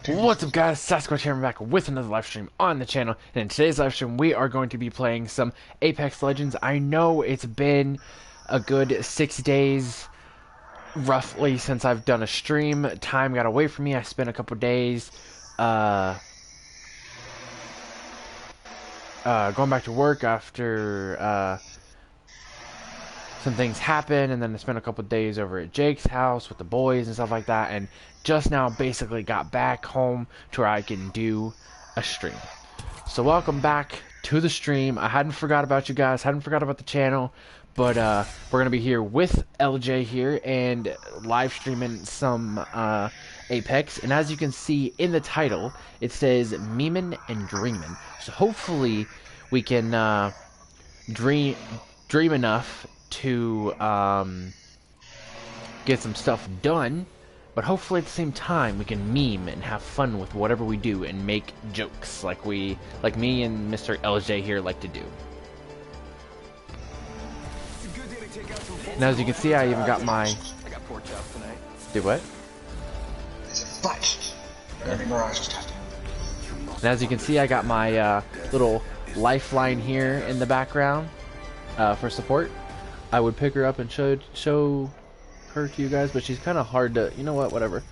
What's up guys, Sasquatch here, I'm back with another live stream on the channel, and in today's live stream we are going to be playing some Apex Legends. I know it's been a good 6 days, roughly, since I've done a stream. Time got away from me. I spent a couple days going back to work after some things happened, and then I spent a couple days over at Jake's house with the boys and stuff like that, and just now basically got back home to where I can do a stream. So welcome back to the stream. I hadn't forgot about you guys, hadn't forgot about the channel, but we're gonna be here with Eljay here and live streaming some Apex. And as you can see in the title, it says memein and dreamin. So hopefully we can dream enough to get some stuff done, but hopefully at the same time we can meme and have fun with whatever we do and make jokes like me and Mr. Eljay here like to do. Now as you can see, I even got my... I got pork chops tonight. Do what? It's a fight. Every Mirage is tough. And as you can see, I got my little lifeline here in the background for support. I would pick her up and show her to you guys, but she's kind of hard to, you know what, whatever.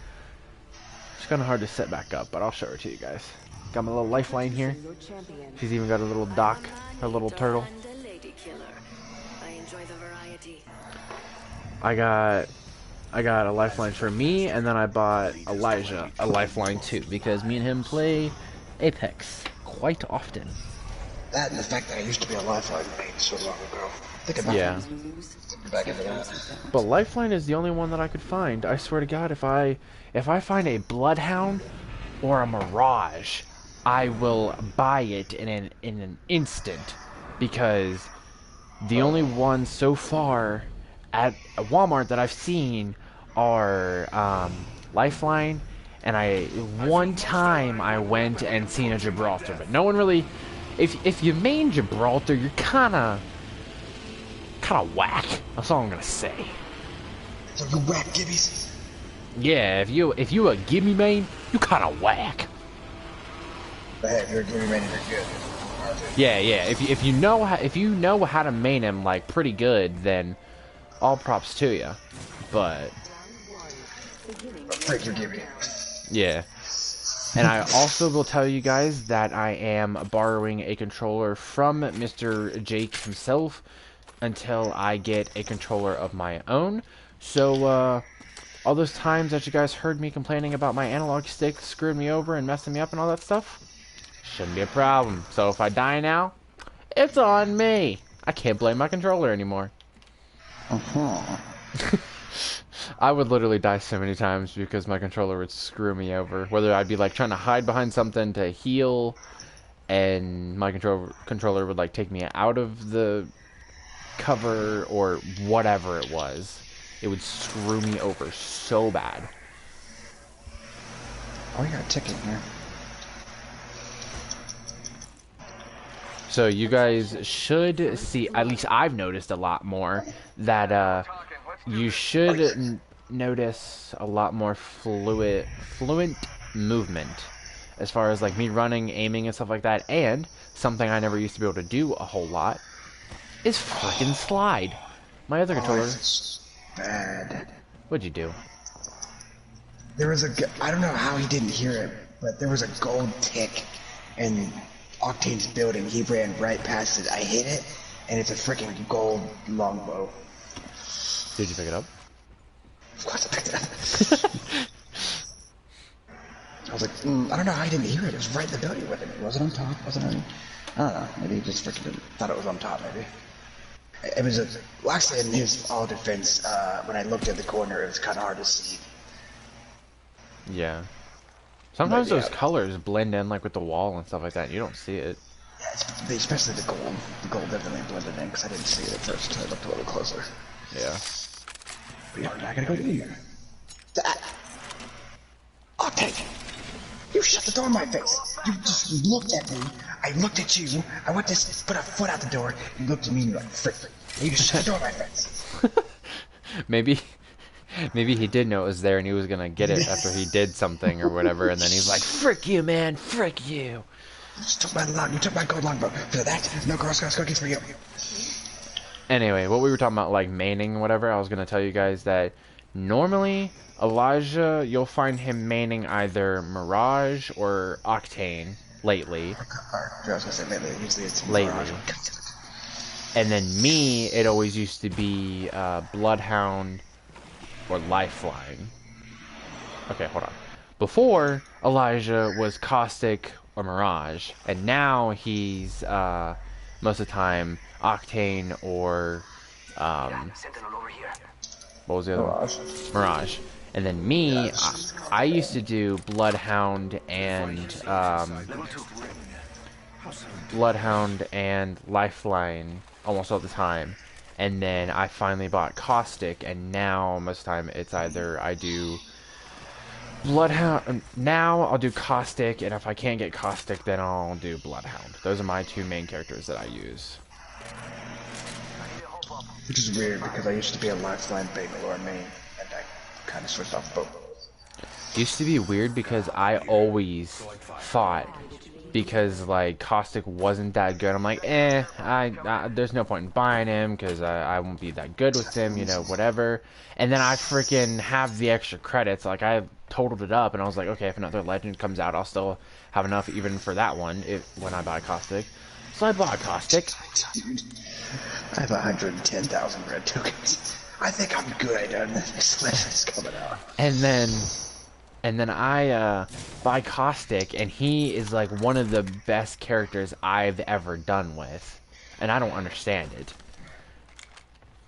She's kind of hard to set back up, but I'll show her to you guys. Got my little lifeline here. She's even got a little dock, her little turtle. I got a lifeline for me, and then I bought Elijah a lifeline too, because me and him play Apex quite often. That and the fact that I used to be a lifeline main so long ago. Think about it. Back into that. But lifeline is the only one that I could find. I swear to God, if I find a bloodhound or a mirage, I will buy it in an instant, because the only ones so far at Walmart that I've seen are lifeline, and one time I went and seen a Gibraltar, but no one really. If you main Gibraltar, you're kind of whack. That's all I'm gonna say. So you whack gibbies? Yeah, if you a gimme main, you kind of whack. But hey, if you're a gibby main, you're good. Yeah. If you know how to main him like pretty good, then all props to you. But freak your gibby. Yeah. And I also will tell you guys that I am borrowing a controller from Mr. Jake himself until I get a controller of my own. So, all those times that you guys heard me complaining about my analog stick screwing me over and messing me up and all that stuff, shouldn't be a problem. So if I die now, it's on me. I can't blame my controller anymore. I would literally die so many times because my controller would screw me over. Whether I'd be like trying to hide behind something to heal, and my controller would like take me out of the cover, or whatever it was. It would screw me over so bad. Oh, you got a ticket here. So you guys should see, at least I've noticed a lot more, that you should notice a lot more fluent movement as far as like me running, aiming, and stuff like that. And something I never used to be able to do a whole lot is fucking slide. My other controller. Bad. What'd you do? There was I don't know how he didn't hear it, but there was a gold tick in Octane's building. He ran right past it. I hit it, and it's a freaking gold longbow. Did you pick it up? Of course I picked it up. I was like, I don't know how he didn't hear it. It was right in the building with him. Was it on top? Was it on... I don't know. Maybe he just freaking thought it was on top, maybe. It was well, actually, in his all defense, when I looked at the corner, it was kind of hard to see. Yeah. Sometimes those colors blend in like with the wall and stuff like that, and you don't see it. Yeah, especially the gold. The gold definitely blended in, because I didn't see it at first until I looked a little closer. Yeah. But yeah, I gotta go in here. That... Octane! You shut the door in my face! You just looked at me, I looked at you, I went to put a foot out the door, you looked at me and you're like, frick. You just shut the door in my face. Maybe Maybe he did know it was there and he was gonna get it after he did something or whatever, and then he's like, "Frick you, man! Frick you!" You just took my log. You took my gold longbow. For that, no Girl Scouts cookies for you. Anyway, what we were talking about, like maining and whatever, I was gonna tell you guys that normally Elijah, you'll find him maining either Mirage or Octane lately. I was gonna say lately. Usually it's Mirage. Lately. And then me, it always used to be Bloodhound or Lifeline. Okay, hold on. Before, Elijah was Caustic or Mirage, and now he's most of the time Octane or what was the other Mirage. one? Mirage. And then me, I used to do Bloodhound and Lifeline almost all the time. And then I finally bought Caustic, and now most of the time it's either I do Bloodhound. Now I'll do Caustic, and if I can't get Caustic, then I'll do Bloodhound. Those are my two main characters that I use. Which is weird because I used to be a Lifeline Bangalore main, and I kind of switched off both. Used to be weird because I always thought, because like Caustic wasn't that good, I'm like, there's no point in buying him because I won't be that good with him, you know, whatever. And then I freaking have the extra credits, like I totaled it up, and I was like, okay, if another legend comes out, I'll still have enough even for that one when I buy Caustic. So I bought Caustic. I have 110,000 red tokens. I think I'm good on the next legend's coming out. And then I buy Caustic, and he is like one of the best characters I've ever done with, and I don't understand it.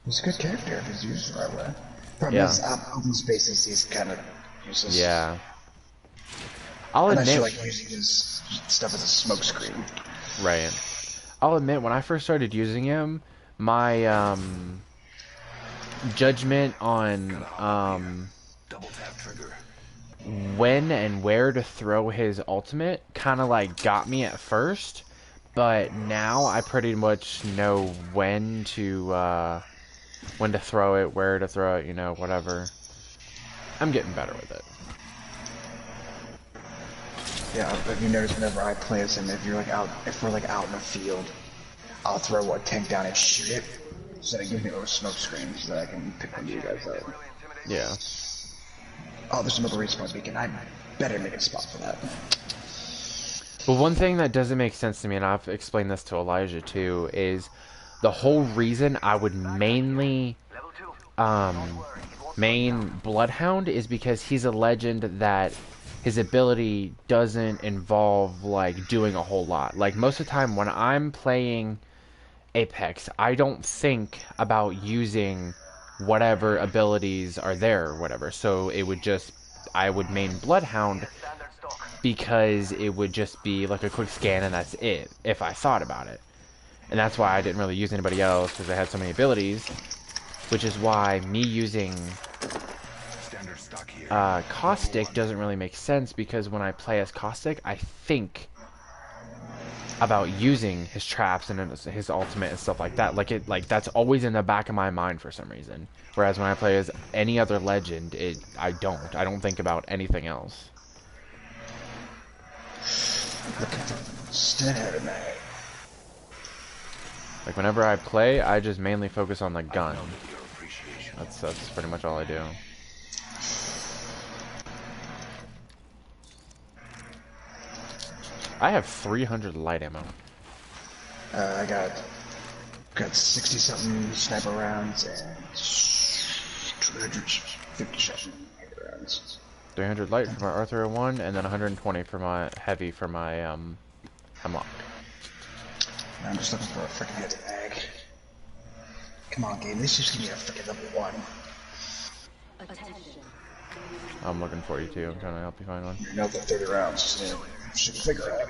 He's a good character if he's used the right way. Problem is, open spaces, he's kind of useless. Yeah. I'll Unless admit, you like using his stuff as a smokescreen. right. I'll admit, when I first started using him, my judgment on when and where to throw his ultimate kind of like got me at first, but now I pretty much know when to throw it, where to throw it, you know, whatever. I'm getting better with it. Yeah, if you notice, whenever I play as him, if we're like out in the field, I'll throw a tank down and shoot it, so that it gives me a little smoke screen, so that I can pick one of you guys up. Yeah. Oh, there's another respawn beacon. I better make a spot for that. But one thing that doesn't make sense to me, and I've explained this to Elijah too, is the whole reason I would mainly main Bloodhound is because he's a legend that his ability doesn't involve like doing a whole lot. Like most of the time when I'm playing Apex, I don't think about using whatever abilities are there or whatever. So it would just, I would main Bloodhound because it would just be like a quick scan and that's it, if I thought about it. And that's why I didn't really use anybody else, because I had so many abilities. Which is why me using Caustic doesn't really make sense, because when I play as Caustic, I think about using his traps and his ultimate and stuff like that. Like that's always in the back of my mind for some reason. Whereas when I play as any other legend, I don't think about anything else. Like whenever I play, I just mainly focus on the gun. That's pretty much all I do. I have 300 light ammo. I got 60-something sniper rounds and 250-something rounds. 300 light for my Arthur 1, and then 120 for my heavy for my Hemlock. I'm just looking for a freaking heavy mag. Come on, game. This just give me a freaking level 1. I'm looking for you too. I'm trying to help you find one. You're not that 30 rounds. So should figure it out.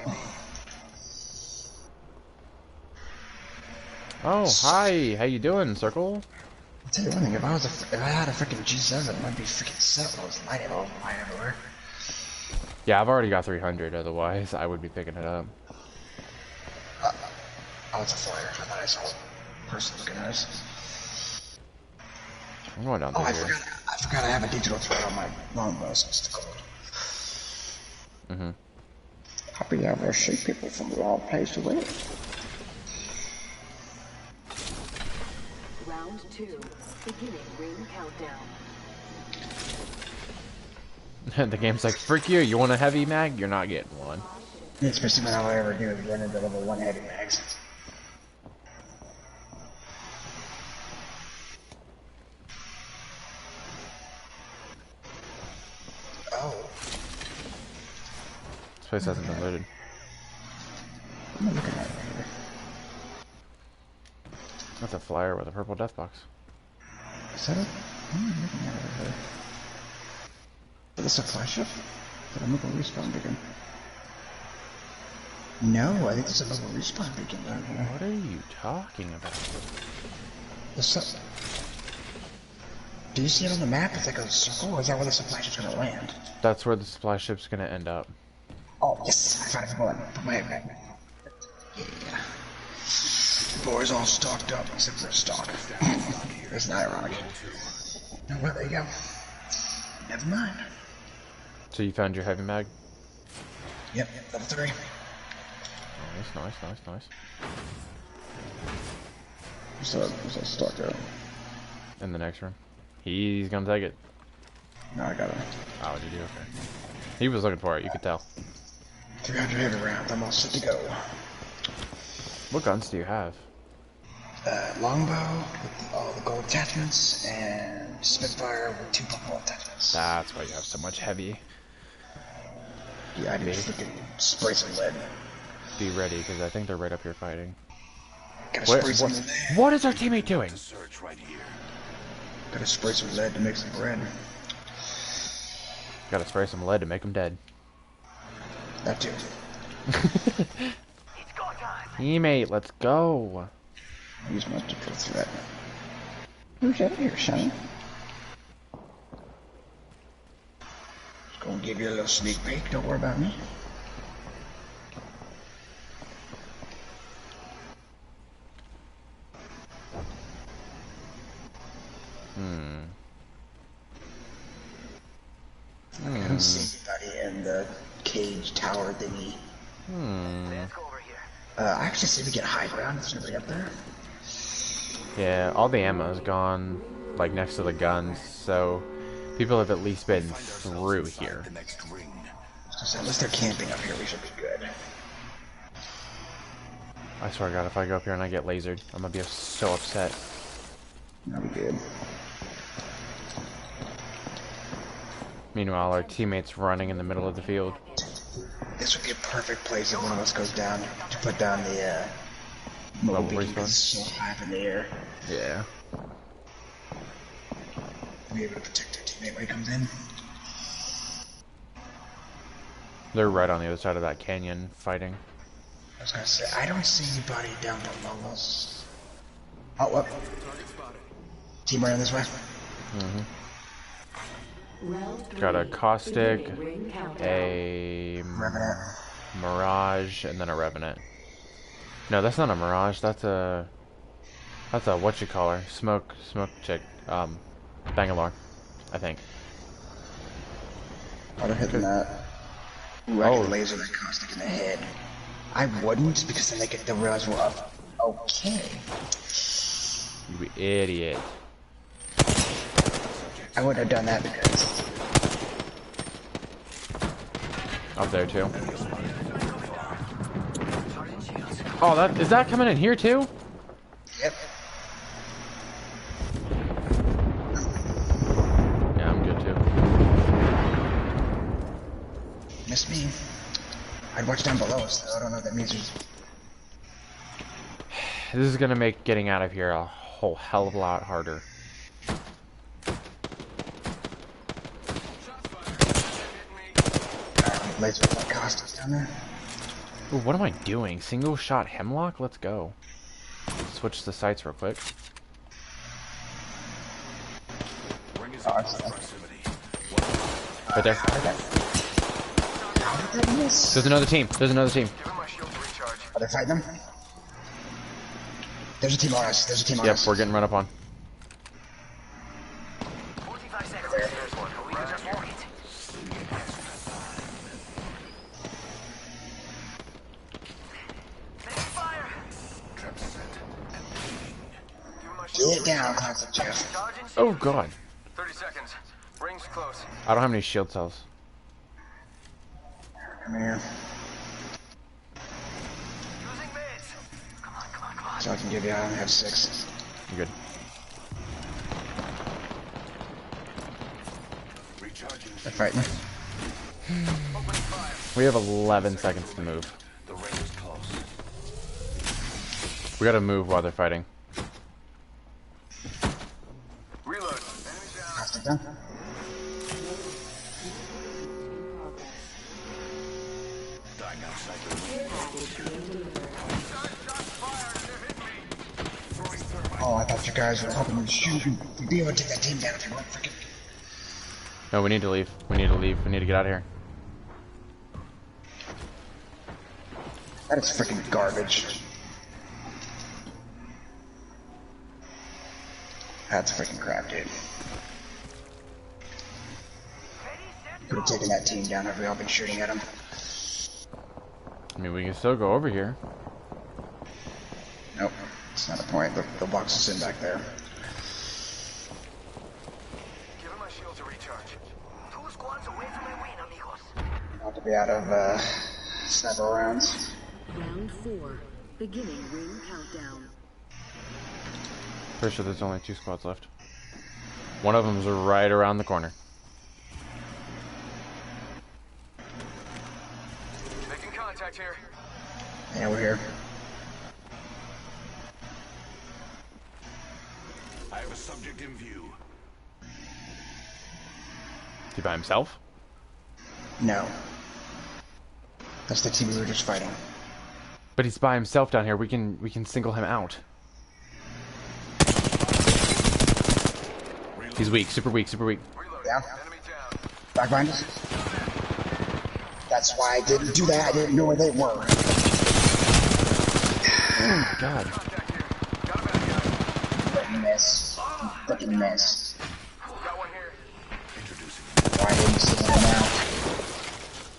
Oh, hi. How you doing, Circle? I'll tell you one thing. If I had a freaking G7, I'd be freaking set with all this light ammo flying everywhere. Yeah, I've already got 300. Otherwise, I would be picking it up. Oh, it's a flyer. I thought I saw a person looking at us. I'm going down Oh, through I here. forgot. I forgot I have a digital thread on my longbow, so it's cold. Mm-hmm. I'll be able to shoot people from the wrong place to live. Round 2, beginning ring countdown. The game's like, frick you want a heavy mag? You're not getting one. Yeah, especially when all I ever do is run into level 1 heavy mags. Oh. This place hasn't been looted. I'm not looking at it right here. That's a flyer with a purple death box. Is that it? I'm not looking at it right here. Is this a flash ship? Did I move a respawn beacon? No, I think it's a level respawn beacon down here. What are you talking about? Do you see it on the map? It's like a circle, or is that where the supply ship's gonna land? That's where the supply ship's gonna end up. Oh, yes! I found it. Come on. Put my head back. Yeah. The boys all stocked up, except for a stock. Isn't that ironic? Oh, well, there you go. Never mind. So you found your heavy mag? Yep, level 3. Nice. What's that stock out? In the next room. He's gonna take it. No, I got it. Oh, did you? Okay. He was looking for it, you could tell. 300 heavy rounds, I'm all set to go. What guns do you have? Longbow with all the gold attachments, and Spitfire with 2 purple attachments. That's why you have so much heavy. Yeah, I need to freaking spray some lead. Be ready, because I think they're right up here fighting. Gotta spray some lead. What is our teammate doing? Gotta spray some lead to make some bread. Gotta spray some lead to make them dead. That too. Teammate, let's go. Use my digital threat. Who's out here, Sonny? Just gonna give you a little sneak peek, don't worry about me. I don't see anybody in the cage tower thingy. I actually see we get high ground. There's nobody up there. Yeah, all the ammo's gone, like next to the guns, so people have at least been through here. So unless they're camping up here, we should be good. I swear to God, if I go up here and I get lasered, I'm gonna be so upset. That'll be good. Meanwhile, our teammates running in the middle of the field. This would be a perfect place if one of us goes down to put down the mobile Level beacon, 'cause respawn? it's so high up in the air. Yeah. Be able to protect our teammate when he comes in. They're right on the other side of that canyon fighting. I was gonna say, I don't see anybody down below us. Oh, what? Team running this way? Got a caustic, a Revenant. mirage, and then a revenant. No, that's not a mirage. That's a what you call her? Smoke chick. Bangalore, I think. Oh, they're hitting that. Ooh, I can laser that caustic in the head. I wouldn't, because then they'll realize we're up. Okay. You idiot. I wouldn't have done that because... Up there too. Oh, is that coming in here too? Yep. Yeah, I'm good too. Miss me. I'd watch down below us, though. I don't know what that means. This is gonna make getting out of here a whole hell of a lot harder. Laser like Costas down there. Ooh, what am I doing? Single shot hemlock? Let's go. Switch the sights real quick. Right there. How did that miss? There's another team. There's another team. Are they fighting them? There's a team on us. There's a team on Yep, us. we're getting run up on. down, classic Jeff. Oh god. 30 seconds. Rings close. I don't have any shield cells. Come here. Using mids. Come on. So I can give you, I only have 6. You good? They're fighting. We have 11 seconds to move. The ring is close. We gotta move while they're fighting. Reload. Enemy down. Plastic down. Dying outside the ring. Shots fired. They're hitting me. Throwing thermite. Oh, I thought you guys were helping me shoot. You'd be able to take that team down if you weren't freaking. No, we need to leave. We need to leave. We need to get out of here. That is freaking garbage. That's freaking crap, dude. Could have taken that team down if we all been shooting at them. I mean, we can still go over here. Nope, it's not a point. The box is in back there. Give him my shield to recharge. 2 squads away from my win, amigos. About to be out of several rounds. Round 4. Beginning ring countdown. Pretty sure there's only 2 squads left. One of them's right around the corner. Making contact here. Yeah, we're here. I have a subject in view. Is he by himself? No. That's the team we were just fighting. But he's by himself down here. We can single him out. He's weak, super weak, super weak. Reload. Yeah. Enemy down. Back behind us. That's why I didn't do that. I didn't know where they were. Oh my god. Contact here. Got a bad guy. Freaking miss. Freaking miss. Got one here. Introducing. Why didn't you see them out?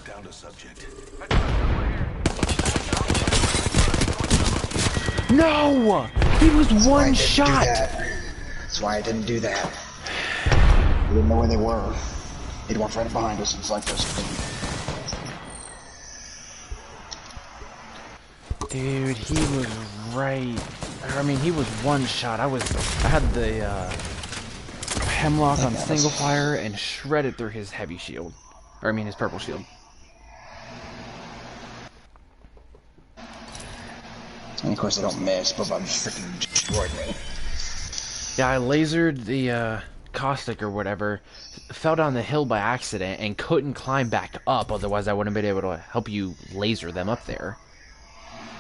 Down to subject. Got one here. No! He was That's why I one didn't do shot! that. That's why I didn't do that. We didn't know where they were. They'd walk right behind us. It's like this. Dude, he was right. I mean, he was one shot. I had the hemlock on single fire and shredded through his heavy shield. Or I mean, his purple shield. And of course they don't miss, but I'm just freaking destroyed me. Yeah, I lasered the caustic or whatever, fell down the hill by accident, and couldn't climb back up. Otherwise, I wouldn't have been able to help you laser them up there.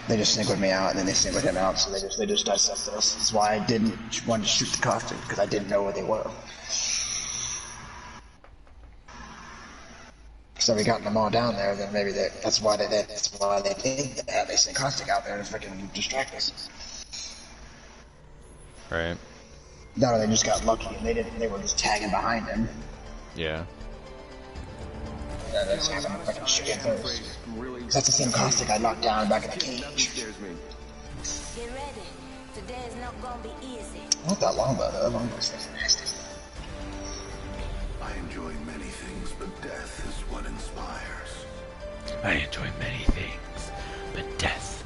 They just singled me out, and then they singled him out, so they just dissected us. That's why I didn't want to shoot the caustic, because I didn't know where they were. So we got them all down there, then maybe that's why they did that. They sent caustic out there to freaking distract us. Right. No, they just got lucky, and they were just tagging behind him. Yeah. Yeah, that's having a fucking shoot him first. That's the same caustic I knocked down back in the cage. Get ready. Today is not gonna be easy. Not that long though. That long was nasty. I enjoy many things, but death is what inspires. I enjoy many things, but death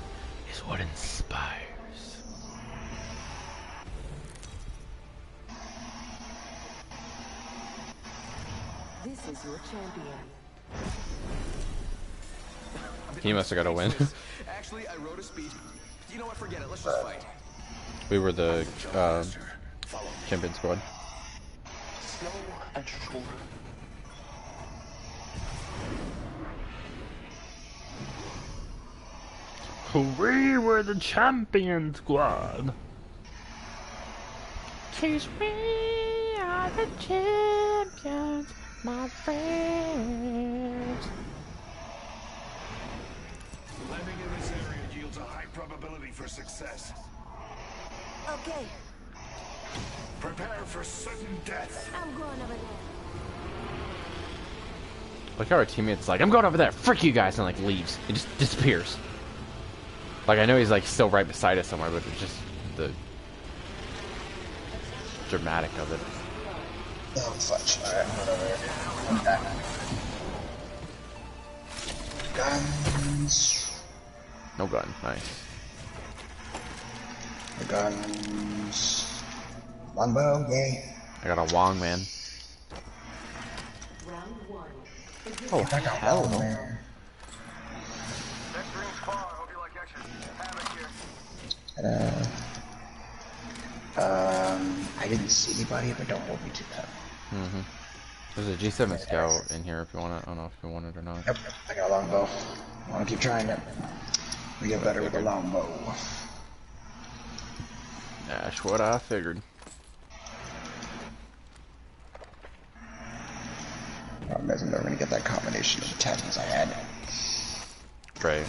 is what inspires. This is your champion. He must have got a win. Actually, I wrote a speech. You know what? Forget it. Let's just fight. We were the champion squad. Slow and sure. We were the champion squad. 'Cause we are the champions, my friends. Living in this area yields a high probability for success. Okay, Prepare for sudden death. I'm going over there. Like how our teammate's like, I'm going over there, frick you guys, and like leaves. It just disappears. Like I know he's like still right beside us somewhere, but it's just the dramatic of it. Oh, fudge. Alright, whatever. I'm back. Guns. No gun. Nice. The guns. Longbow, yay. I got a Wong man. Oh, hell no. Man. Next ring's far. Hope you like action. Havoc here. I didn't see anybody, but don't hold me to that. There's a G7 scout in here if you want it. I don't know if you want it or not. Yep, I got a longbow. I want to keep trying it. We get better with a longbow. That's what I figured. I'm never going to get that combination of attachments I had. Right.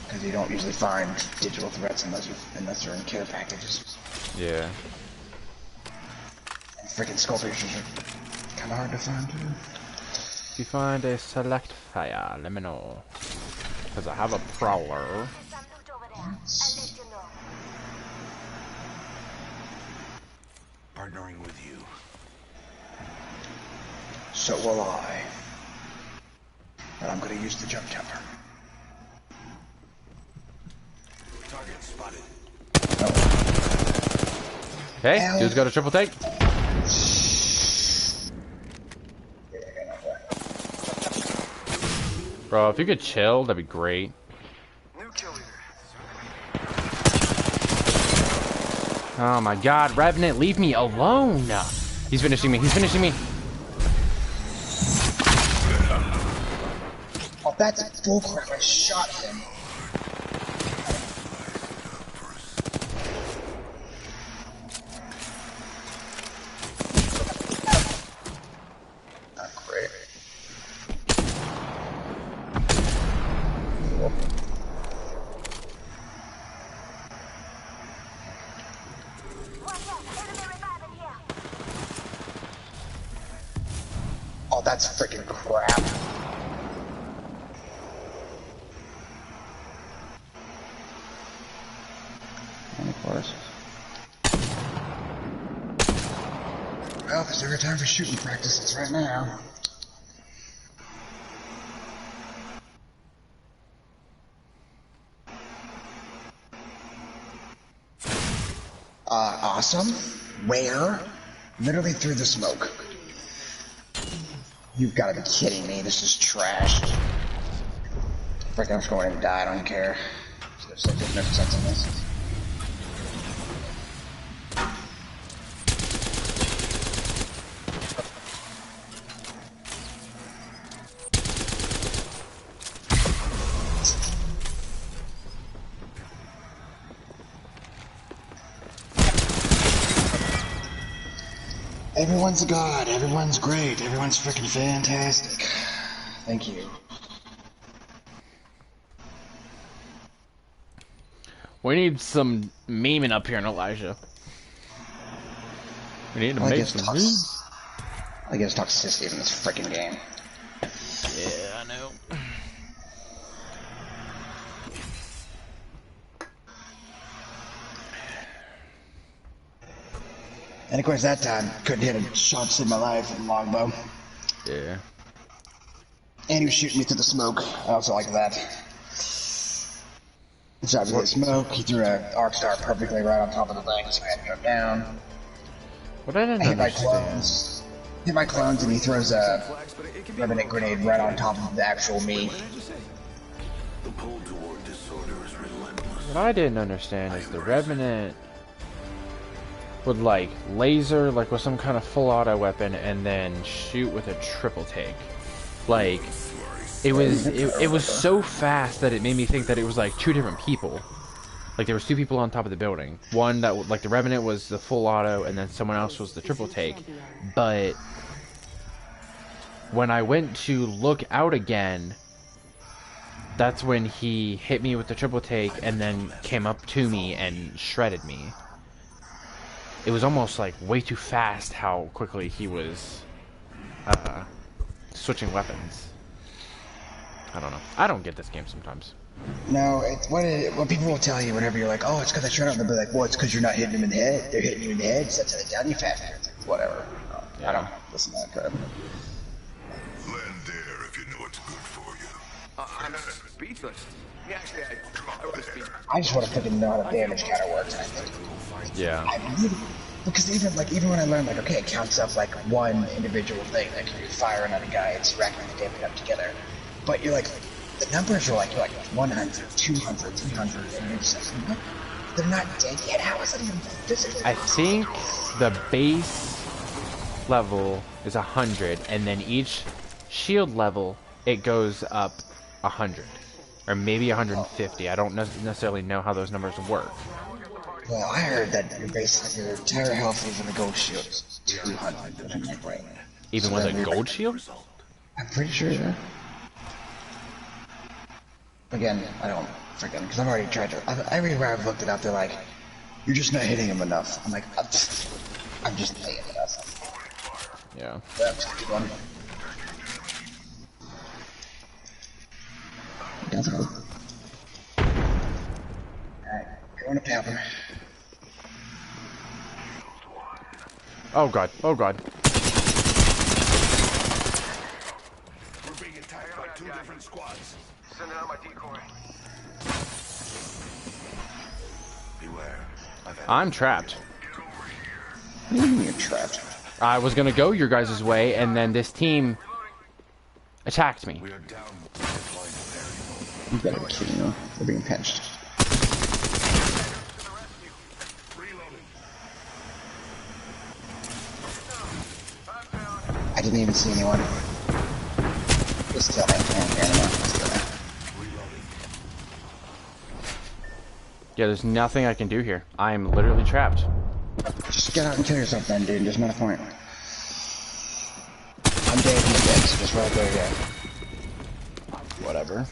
Because you don't usually find digital threats unless you're in care packages. Yeah. Freaking sculptures are kind of hard to find too. If you find a select fire, let me know. Because I have a prowler. Partnering with you. So will I. But I'm going to use the jump tower. Target spotted. Okay, dude's got a triple take. Bro, if you could chill, that'd be great. New kill leader. Oh my god, Revenant, leave me alone! He's finishing me, he's finishing me! Oh, that's bullcrap. I shot him. Not great. Oh, that's freaking crap. And of course. Well, there's never time for shooting practice. It's right now. Awesome. Where? Literally through the smoke. You've got to be kidding me. This is trash. Freaking, I'm just going to die. I don't care. There's no sense in this. Everyone's a god, everyone's great, everyone's freaking fantastic. Thank you. We need some memeing up here in Elijah. We need to make some memes. I guess toxicity in this freaking game. Yeah, I know. And of course that time, couldn't hit a shot to save my life with a longbow. Yeah. And he was shooting me through the smoke. I also like that. He shot me through the smoke, he threw an arc star perfectly right on top of the thing, so I had to go down. What I didn't I hit my understand. clones. Hit my clones and he throws a revenant grenade right on top of the actual me. The pull toward disorder is relentless. What I didn't understand is the Revenant would like laser like with some kind of full auto weapon and then shoot with a triple take. Like it was so fast that it made me think that it was like two different people. Like there was two people on top of the building. One that like the Revenant was the full auto and then someone else was the triple take. But when I went to look out again, that's when he hit me with the triple take and then came up to me and shredded me. It was almost like way too fast how quickly he was switching weapons. I don't know. I don't get this game sometimes. No, it's what people will tell you whenever you're like, oh, it's because I shot him. They'll be like, well, it's because you're not hitting him in the head. They're hitting you in the head, so that's how they down you faster. It's like, whatever. I don't listen to that crap. Land there if you know what's good for you. I'm speechless. Yeah, actually, I wrote a speech. I just want to fucking know how the damage counter works. And I think Yeah. I really, because even when I learned like, okay, it counts up like one individual thing that can be firing on a guy, it's racking the damage up together. But you're like, the numbers are like, you're like 100, 200, 300, and you're just like, what? They're not dead yet. How is that even physically? I think the base level is 100, and then each shield level it goes up 100, or maybe 150. I don't necessarily know how those numbers work. Well, I heard that your entire health is in a gold shield is 200. If I'm not right. Even So with that a gold shield? I'm pretty sure. Yeah. Again, I don't freaking because I've already tried to. Everywhere I've looked it up, they're like, "You're just not hitting him enough." I'm like, I'm just hitting him enough. Yeah. That's a good one. That's good. Alright, going to Pepper. Oh god. Oh god. We're being attacked by 2 different squads. Sending out my decoy. Beware. I'm trapped. What do you mean you're trapped? I was gonna go your guys' way, and then this team attacked me. We are down. Deploying variable. You gotta be kidding me. They're being pinched. Reloading. I didn't even see anyone. Just kill me. I don't care anymore. Just kill me. Yeah, there's nothing I can do here. I am literally trapped. Just get out and kill yourself then, dude. There's not a point. I'm dead in the dead, so just right there, yeah. Whatever.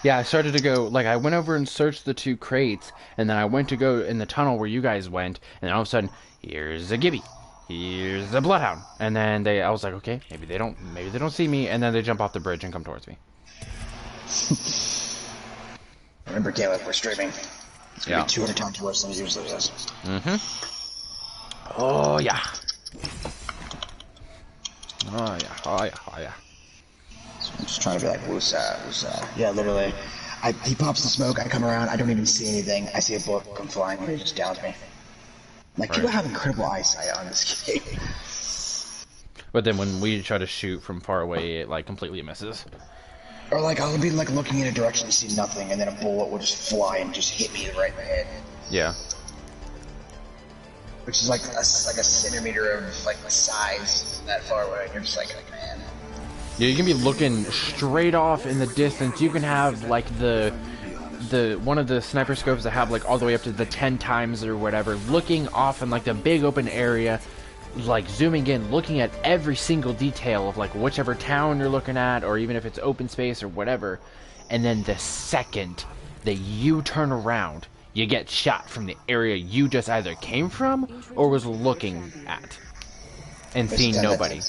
Yeah, I started to go, like, I went over and searched the 2 crates, and then I went to go in the tunnel where you guys went, and then all of a sudden, here's a Gibby. Here's a Bloodhound. And then I was like, okay, maybe they don't see me, and then they jump off the bridge and come towards me. Remember, Caleb, we're streaming. It's gonna Yeah. be 200 times worse than it usually is. Oh, yeah. Oh, yeah. Oh, yeah. Oh, yeah. So I'm just trying to be like, woosah, woosah. Yeah, literally. He pops the smoke, I come around, I don't even see anything. I see a bullet come flying, and he just downs me. Like, people have incredible eyesight on this game. But then when we try to shoot from far away, it, like, completely misses. Or like, I'll be like looking in a direction and see nothing, and then a bullet will just fly and just hit me right in the head. Yeah. Which is like a centimeter of like size that far away. And you're just like, man. Yeah, you can be looking straight off in the distance. You can have like the one of the sniper scopes that have like all the way up to the 10 times or whatever, looking off in like the big open area, like zooming in, looking at every single detail of like whichever town you're looking at, or even if it's open space or whatever. And then the second that you turn around, you get shot from the area you just either came from or was looking at and seeing nobody.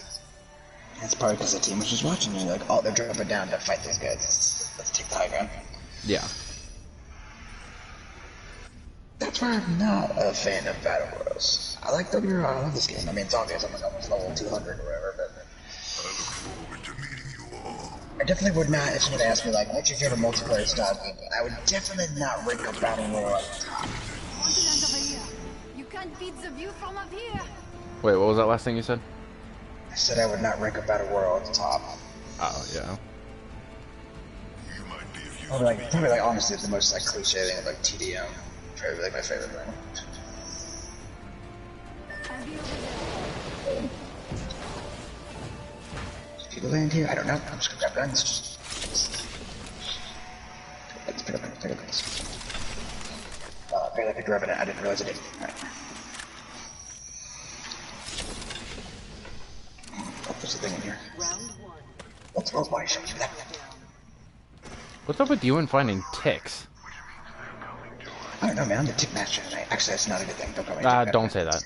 That's probably because the team was just watching you. Like, oh, they're dropping down to fight these guys. Let's take the high ground. Yeah. That's why I'm not a fan of Battle Royals. I like I love this game. I mean, it's obvious I'm like almost level 200 or whatever, but I look forward to meeting you all. I definitely would not, if someone asked me, like, what's your favorite multiplayer style game? I would definitely not rank a Battle Royale at the top. Continent over here. You can't beat the view from up here. Wait, what was that last thing you said? I said I would not rank a Battle Royale at the top. Oh, yeah. You might be if you Probably like honestly the most like cliche thing of like TDM. Probably like my favorite thing. I'll be over there. People land here? I don't know. I'm just gonna grab guns. Let's pick up guns. Apparently I could grab it. I didn't realize I did. Alright. Oh, there's a thing in here. Let's roll body shot. That. What's up with you and finding ticks? I don't know, man. I'm the tick master tonight. Actually, that's not a good thing. Don't call me a tick Don't master. say that.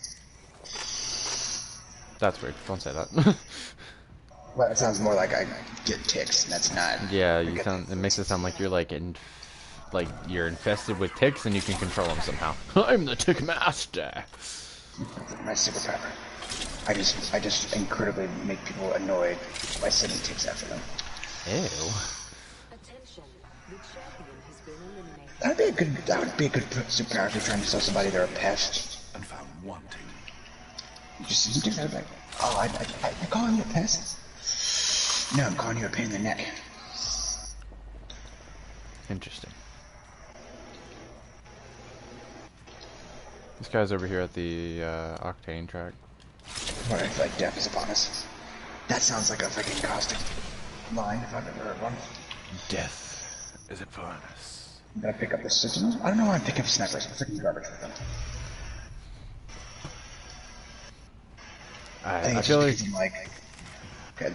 That's weird. Don't say that. Well, it sounds more like I get ticks, and that's not. Yeah, you sound. It makes it sound like you're like you're infested with ticks and you can control them somehow. I'm the tick master. My superpower. I just incredibly make people annoyed by sending ticks after them. Ew. Attention. The champion has been eliminated. That would be a good superpower if you're trying to tell somebody they're a pest. And found wanting. You just do that like, oh, I calling you a pest? No, I'm calling you a pain in the neck. Interesting. This guy's over here at the Octane track. What if like death is upon us? That sounds like a freaking caustic line if I've ever heard one. Death is upon us. I'm gonna pick up the sentinel. I don't know why I'm picking up snipers. I'm freaking garbage with them. I feel like I'm like good.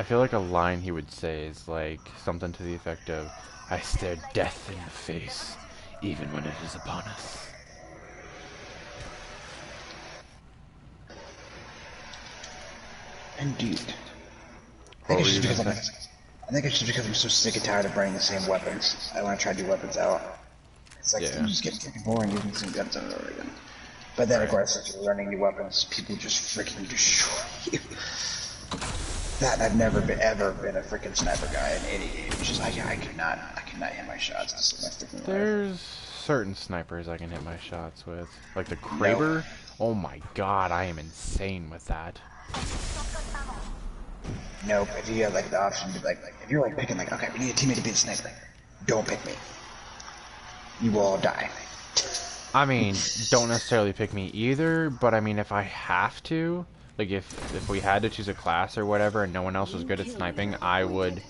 I feel like a line he would say is like something to the effect of, "I stare death in the face, even when it is upon us." Indeed. What were you I gonna say? think it's just because I'm so sick and tired of bringing the same weapons. I want to try to do weapons out. It's like, Yeah. I'm just getting freaking boring using the same guns over and over again. But then, of course, as you're learning new weapons, people just freaking destroy you. That, I've never ever been a freaking sniper guy in any game. It's just, I cannot hit my shots to save my freaking life. There's certain snipers I can hit my shots with. Like the Kraber. Oh my god, I am insane with that. Nope, if you have like the option to like if you're like picking like, okay, we need a teammate to be the sniper, don't pick me. You will all die. I mean, don't necessarily pick me either, but I mean if I have to, like if we had to choose a class or whatever and no one else was good at sniping, I would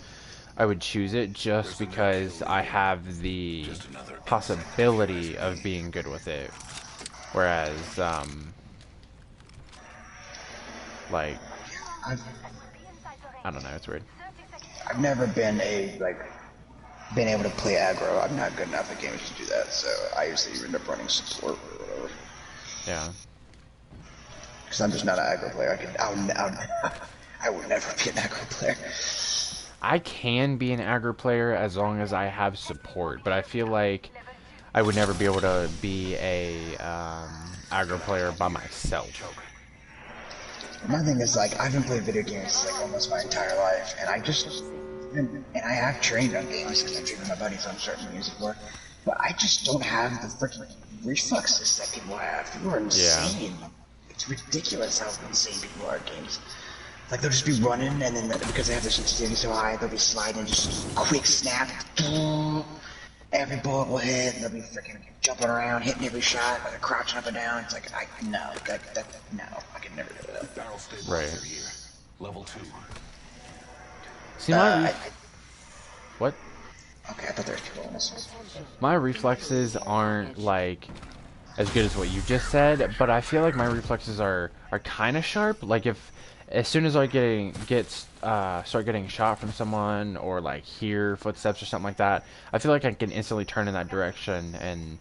choose it just because I have the possibility of being good with it. Whereas like I don't know, it's weird. I've never been been able to play aggro. I'm not good enough at games to do that, so I usually end up running support or whatever. Yeah. Because I'm just not an aggro player. I would never be an aggro player. I can be an aggro player as long as I have support, but I feel like I would never be able to be a aggro player by myself. My thing is like I've been playing video games like almost my entire life, and I have trained on games because I trained with my buddies on certain music work, but I just don't have the freaking reflexes that people have. People are insane. Yeah. It's ridiculous how insane people are at games. Like they'll just be running, and then because they have their sensitivity so high, they'll be sliding, just quick snap. Every bullet will hit, and they'll be freaking jumping around, hitting every shot, like they're crouching up and down. It's like, no, I could never do that. Barrel stabilizer Right. here. Level 2. See, my what? Okay, I thought there was people on this one. My reflexes aren't like as good as what you just said, but I feel like my reflexes are kind of sharp. Like if as soon as I start getting shot from someone or like hear footsteps or something like that, I feel like I can instantly turn in that direction and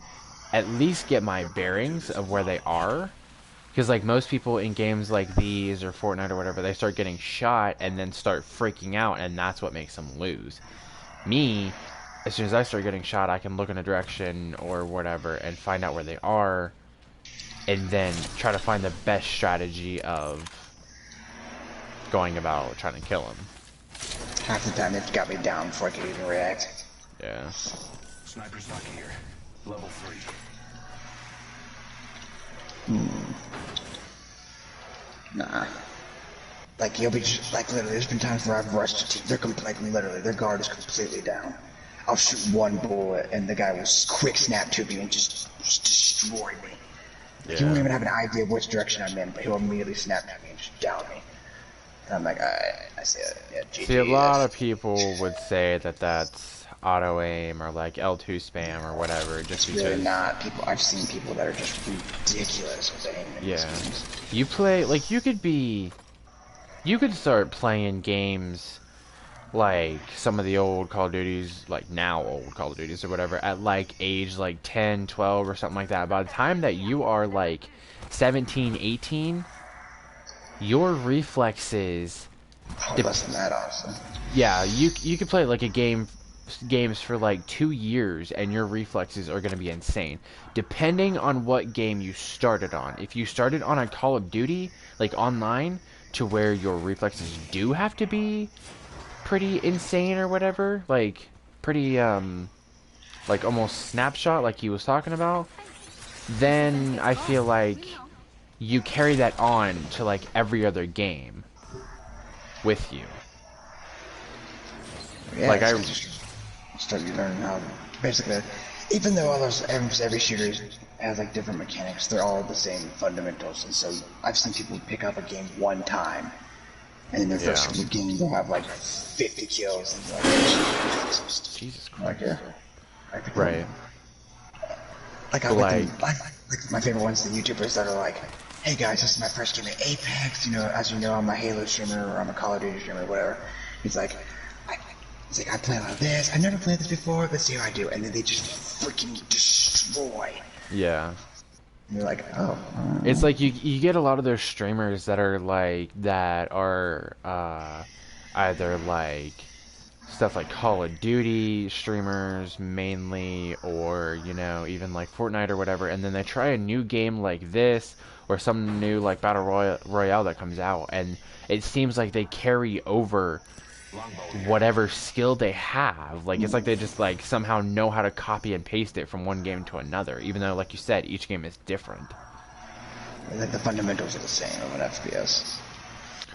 at least get my bearings of where they are. Because like most people in games like these or Fortnite or whatever, they start getting shot and then start freaking out, and that's what makes them lose. Me, as soon as I start getting shot, I can look in a direction or whatever and find out where they are, and then try to find the best strategy of going about trying to kill them. Half the time it's got me down before I can even react. Yeah. Sniper's not here. Level 3. Nah. Like, you'll be just, like, literally, there's been times where I've rushed a team, like, literally, their guard is completely down. I'll shoot one bullet, and the guy will quick snap to me and just destroy me. Like, he won't even have an idea of which direction I'm in, but he'll immediately snap at me and just down me. And I'm like, I say that, yeah, GG. See, a lot of people would say that that's auto-aim or, like, L2 spam or whatever, just because... Really not. I've seen people that are just ridiculous with aim in these games. You play, like, you could start playing games like some of the old Call of Duties, like now old Call of Duties or whatever, at like age like 10, 12 or something like that. By the time that you are like 17, 18, your reflexes Probably less than that, honestly. Yeah, you could play like games for like 2 years and your reflexes are going to be insane depending on what game you started on. If you started on a Call of Duty like online to where your reflexes do have to be pretty insane or whatever, like pretty like almost snapshot like he was talking about, then I feel like you carry that on to like every other game with you. Yeah, Like I just start you learning how basically, even though every shooter has like different mechanics, they're all the same fundamentals. And so I've seen people pick up a game one time, and in their first game they'll have like 50 kills. And like, Jesus Christ. like yeah, right. Like my favorite ones, the YouTubers that are like, "Hey guys, this is my first game at Apex. You know, as you know, I'm a Halo streamer or I'm a Call of Duty streamer, or whatever." He's like, I play a lot of this. I've never played this before. Let's see how I do. And then they just freaking destroy. Yeah. And you're like, oh. It's like you get a lot of those streamers that are either like stuff like Call of Duty streamers mainly, or you know, even like Fortnite or whatever, and then they try a new game like this or some new like battle royale that comes out, and it seems like they carry over whatever skill they have. Like it's like they just like somehow know how to copy and paste it from one game to another, even though like you said each game is different. Like the fundamentals are the same of an FPS.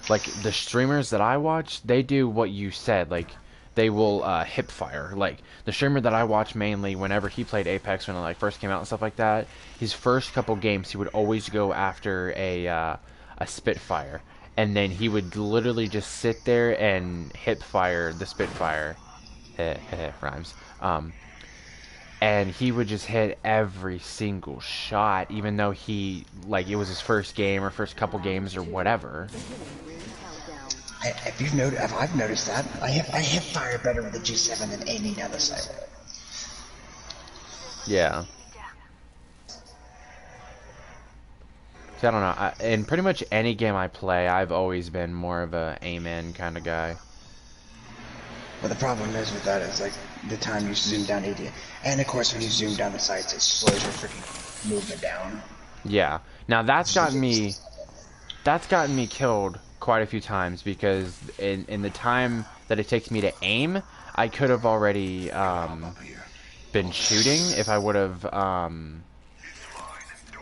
Like the streamers that I watch, they do what you said. Like they will hip fire. Like the streamer that I watch mainly, whenever he played Apex when it like first came out and stuff like that, his first couple games he would always go after a Spitfire, and then he would literally just sit there and hip fire the Spitfire. Rhymes. And he would just hit every single shot, even though he like it was his first game or first couple games or whatever. If I've noticed that, I hip fire better with the G7 than aiming down the sight with it. Yeah. So I don't know. In pretty much any game I play, I've always been more of a aim-in kind of guy. But the problem is with that is like the time you zoom down AD, and of course when you zoom down the sights, it slows your freaking movement down. Yeah. Now that's gotten me killed quite a few times, because in the time that it takes me to aim, I could have already been shooting if I would have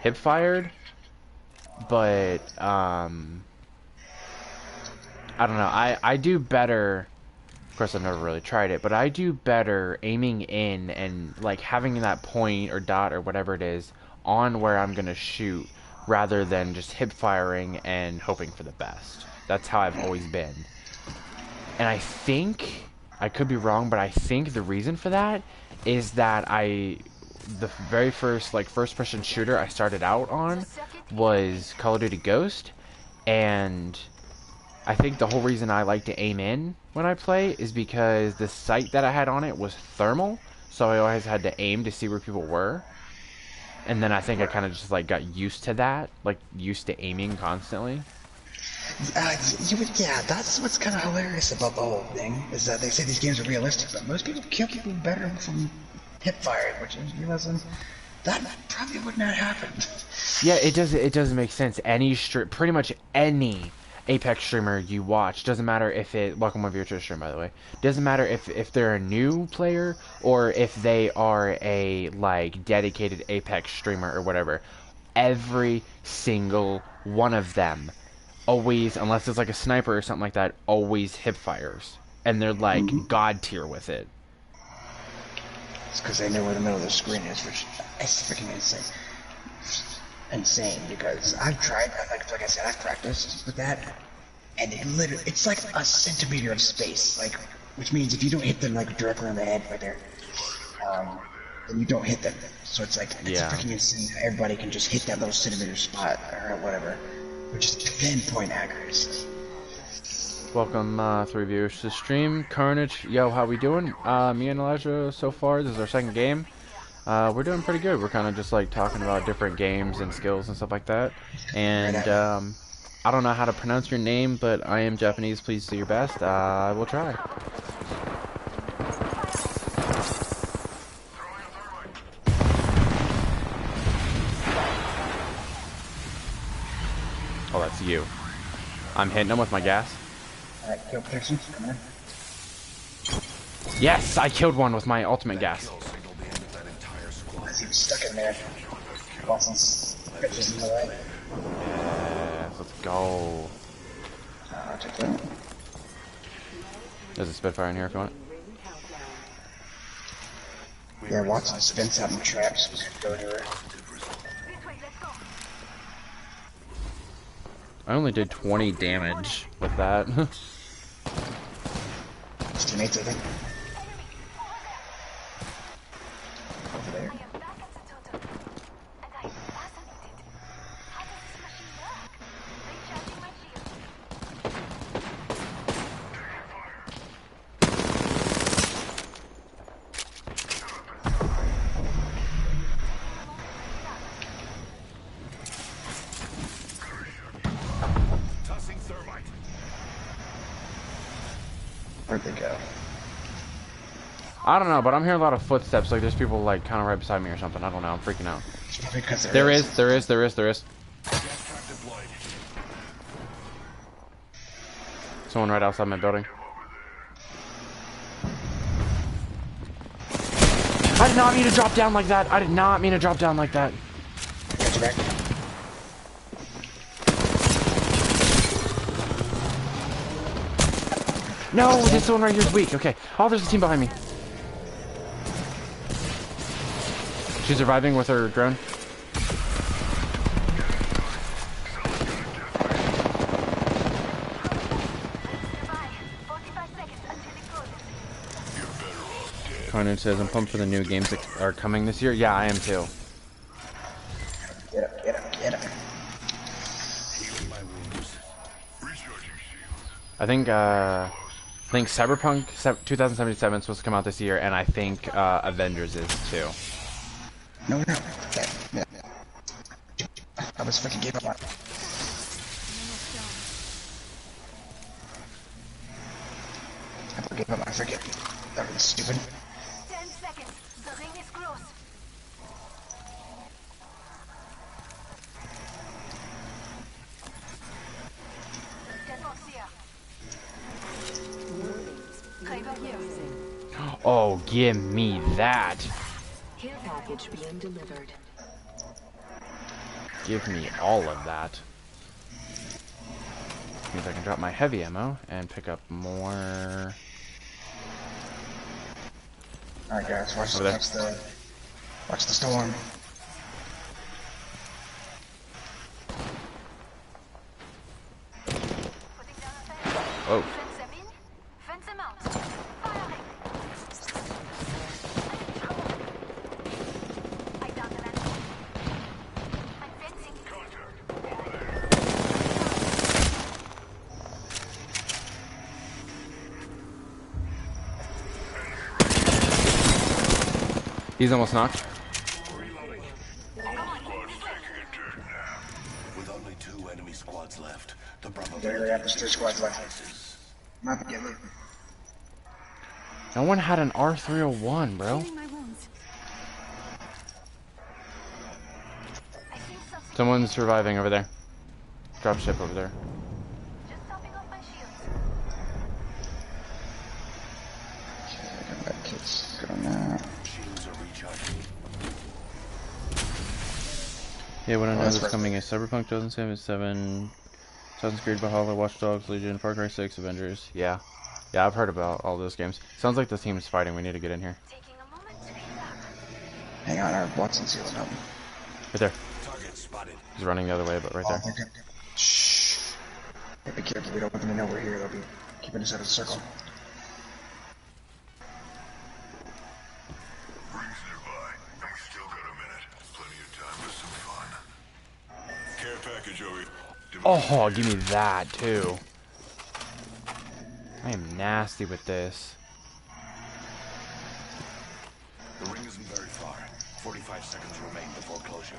hip fired. But I don't know. I do better. Of course, I've never really tried it, but I do better aiming in and like having that point or dot or whatever it is on where I'm gonna shoot, rather than just hip firing and hoping for the best. That's how I've always been. And I think, I could be wrong, but I think the reason for that is that the very first like first person shooter I started out on was Call of Duty Ghost, and I think the whole reason I like to aim in when I play is because the sight that I had on it was thermal, so I always had to aim to see where people were. And then I think I kind of just like got used to that, like used to aiming constantly. Yeah, that's what's kind of hilarious about the whole thing, is that they say these games are realistic, but most people kill people better from hip firing, which is realizing that probably would not happen. Yeah, it doesn't make sense. Pretty much any Apex streamer you watch, doesn't matter if welcome over to your stream, by the way, doesn't matter if they're a new player or if they are a like dedicated Apex streamer or whatever, every single one of them always, unless it's like a sniper or something like that, always hip fires, and they're like god tier with it. It's because they know where the middle of the screen is, which is freaking insane. Insane, because I've tried, like I said, I've practiced with that, and it's like a centimeter of space, like, which means if you don't hit them like directly on the head right there, then you don't hit them. So it's like, it's freaking insane how everybody can just hit that little centimeter spot or whatever, which is pinpoint accuracy. Welcome, 3 viewers to the stream. Carnage, yo, how we doing? Me and Elijah, so far, this is our second game. We're doing pretty good. We're kind of just like talking about different games and skills and stuff like that. And I don't know how to pronounce your name, but I am Japanese. Please do your best. I will try. Oh, that's you. I'm hitting him with my gas. Alright, kill protection. Come on. Yes, I killed one with my ultimate gas. As he was stuck in there. Watson's bitches in the way. Yes, let's go. I'll take that. There's a Spitfire in here if you want it. Yeah, Watson spins out in traps. We can't go anywhere. I only did 20 damage with that. His teammates, I think. Over there. Where'd they go? I don't know, but I'm hearing a lot of footsteps. Like there's people like kind of right beside me or something. I don't know. I'm freaking out. It's probably because There is. Someone right outside my building. I did not mean to drop down like that. I did not mean to drop down like that. Got you back. No, this one right here is weak. Okay. Oh, there's a team behind me. She's surviving with her drone. Conan says, I'm pumped for the new games that are coming this year. Yeah, I am too. Get up, get up, get up. I think Cyberpunk 2077 is supposed to come out this year, and I think Avengers is too. No, no. Yeah. I was freaking gave up on it. I gave up. I forget. That was stupid. 10 seconds. The ring is close. Oh, give me that. Care package being delivered. Give me all of that. Means I can drop my heavy ammo and pick up more. Alright guys, watch the storm. Oh. He's almost knocked. With only 2 enemy squads left, the There they have, there's 3 squads left. Not together. No one had an R301, bro. Healing my wounds. Someone's surviving over there. Drop ship over there. Just topping off my shields. Okay, I got that kits. Good on that. shields are recharging. Yeah, what I know that's is right. coming is Cyberpunk 2077, Assassin's Creed Valhalla, Watch Dogs, Legion, Far Cry 6, Avengers. Yeah. Yeah, I've heard about all those games. Sounds like the team is fighting. We need to get in here. Taking a moment to heal up. Hang on, our Watson's healing up. Right there. Target spotted. He's running the other way, but right there. Okay. Shh. Hey, be careful, we don't want them to know we're here. They'll be keeping us out of the circle. Rings nearby. And we still got a minute. Plenty of time for some fun. Care package over. Oh, give me that, too. I am nasty with this. The ring isn't very far. 45 seconds remain before closure.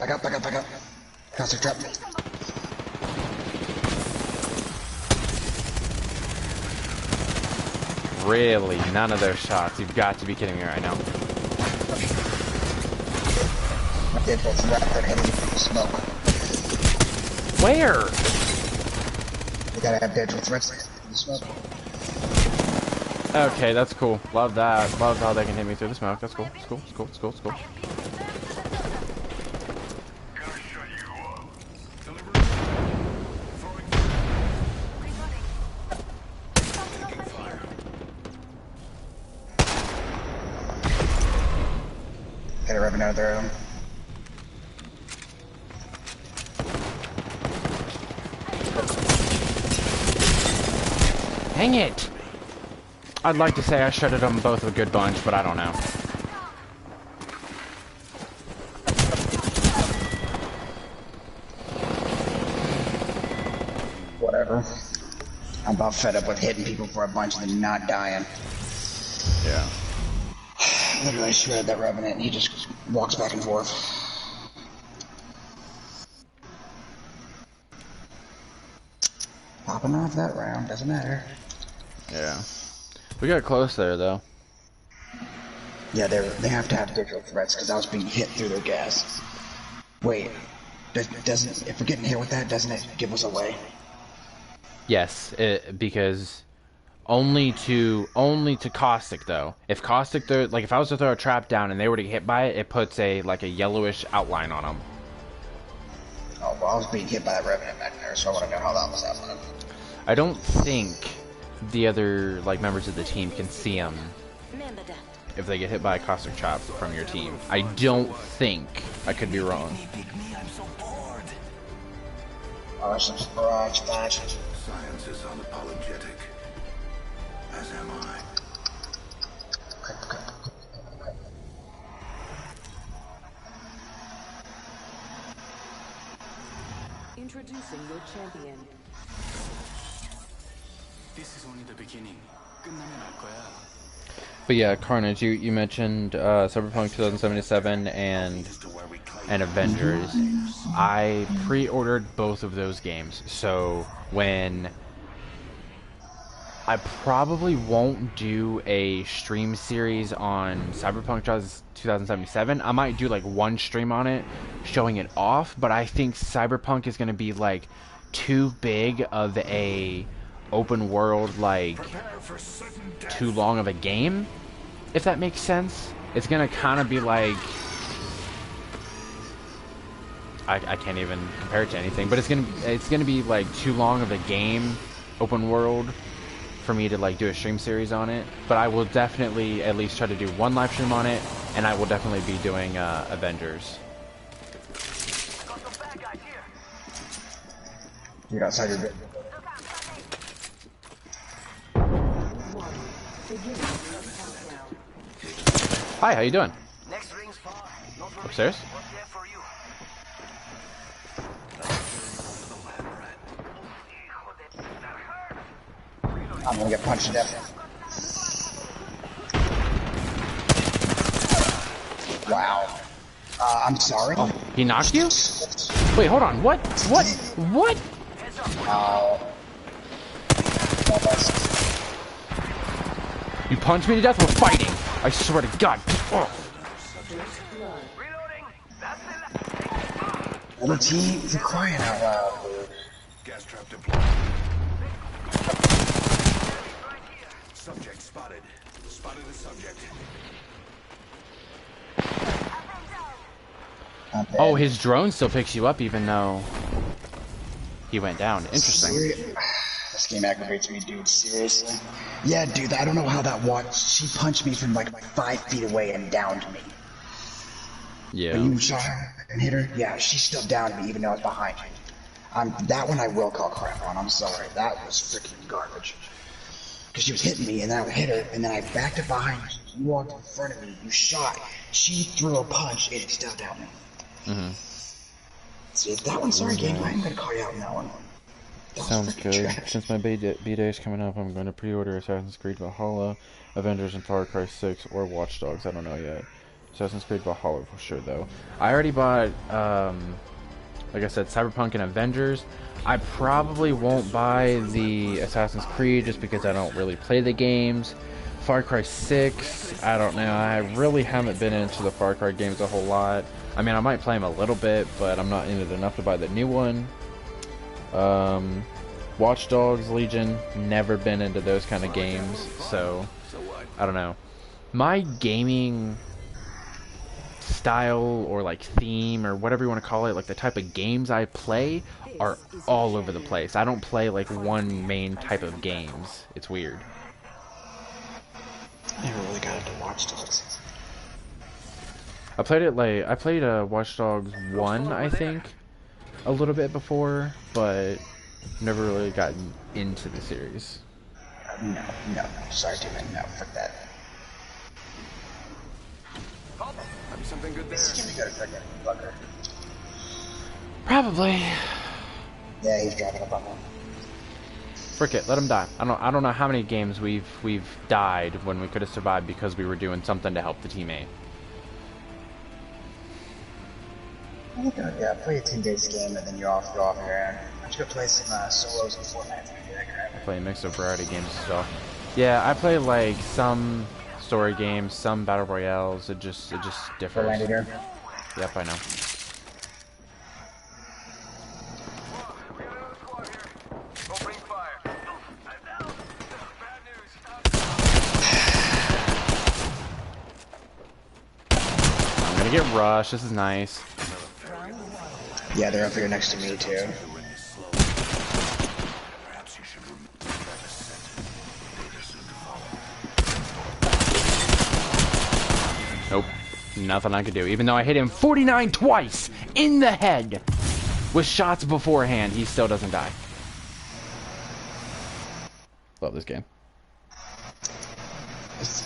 Back up, back up, back up. Caustic trap. Really? None of those shots. You've got to be kidding me right now. My deadbolt's right there hitting me from the smoke. Where? You gotta have deadbolt threats in the smoke. Okay, that's cool. Love that. Love how they can hit me through the smoke. That's cool. It's cool. It's cool. It's cool. It's cool. Gonna shut you up. Deliver. Throwing. Taking fire. Get a ribbon out there. Dang it! I'd like to say I shredded them both a good bunch, but I don't know. Whatever. I'm about fed up with hitting people for a bunch and then not dying. Yeah. Literally shredded that revenant and he just walks back and forth. Popping off that round, doesn't matter. Yeah. We got close there, though. Yeah, they have to have digital threats because I was being hit through their gas. Wait, doesn't if we're getting hit with that, doesn't it give us away? Yes, because only to caustic though. If caustic, like if I was to throw a trap down and they were to get hit by it, it puts a yellowish outline on them. Oh, well, I was being hit by that revenant back there, so I want to know how that was happening. I don't think the other members of the team can see them Remember that. if they get hit by a caustic trap from your team. I don't think. I could be wrong. Oh, there's some barrage flash. Science is unapologetic. As am I. Introducing your champion. This is only the beginning. 끝나면 알 거야. But yeah, Carnage, you mentioned Cyberpunk 2077 and Avengers. I pre-ordered both of those games, so when I probably won't do a stream series on Cyberpunk 2077. I might do one stream on it, showing it off, but I think Cyberpunk is going to be too big of a open world, too long of a game, if that makes sense. It's gonna kind of be I can't even compare it to anything, but it's gonna be too long of a game, open world, for me to do a stream series on it. But I will definitely at least try to do one live stream on it, and I will definitely be doing Avengers. You're outside your bit. Hi, how you doing? Next ring's far. Not worry. Upstairs? What's there for you? I'm gonna get punched to death. Wow. I'm sorry. Oh, he knocked you? Wait, hold on. What? What? What? You punched me to death? We're fighting. I swear to God. Oh. Reloading. That's the Other team, you're crying out loud. gas trap deployed. Subject spotted. Spotted the subject. I'm dead. Oh, his drone still picks you up even though he went down. Interesting. This game aggravates me, dude. Seriously. Yeah, dude. I don't know how that watched. She punched me from 5 feet away and downed me. Yeah. When you shot her and hit her, yeah, she still downed me even though I was behind you. That one I will call crap on. I'm sorry. That was freaking garbage. Because she was hitting me and then I would hit her and then I backed up behind you. You walked in front of me. You shot. She threw a punch and it still downed me. Mm-hmm. See, that one, sorry, game. I'm gonna call you out on that one. That was Sounds freaking good. trash. Since my B-Day is coming up, I'm going to pre-order Assassin's Creed Valhalla, Avengers, and Far Cry 6, or Watch Dogs. I don't know yet. Assassin's Creed Valhalla for sure, though. I already bought, like I said, Cyberpunk and Avengers. I probably won't buy the Assassin's Creed just because I don't really play the games. Far Cry 6, I don't know. I really haven't been into the Far Cry games a whole lot. I mean, I might play them a little bit, but I'm not in it enough to buy the new one. Watch Dogs, Legion, never been into those kind of games, so I don't know. My gaming style or like theme or whatever you want to call it, like the type of games I play are all over the place. I don't play like one main type of games. It's weird. I never really got into Watch Dogs. I played Watch Dogs 1, I think, a little bit before, but never really gotten into the series. No. Sorry, Demon. No, fuck that. Might be something good there. He's gonna go to freaking fucker. Probably. Yeah, he's driving up on me. Frick it, let him die. I don't know how many games we've died when we could have survived because we were doing something to help the teammate. Yeah, play a team-based game and then you're off your own. Why don't you go play some solos and Fortnite? I play a mix of variety games as well. Yeah, I play like some story games, some battle royales. It just differs. Landed here. Yep, I know. Opening fire. I'm gonna get rushed. This is nice. Yeah, they're up here next to me too. Nope. Nothing I could do. Even though I hit him 49 twice in the head with shots beforehand, he still doesn't die. Love this game.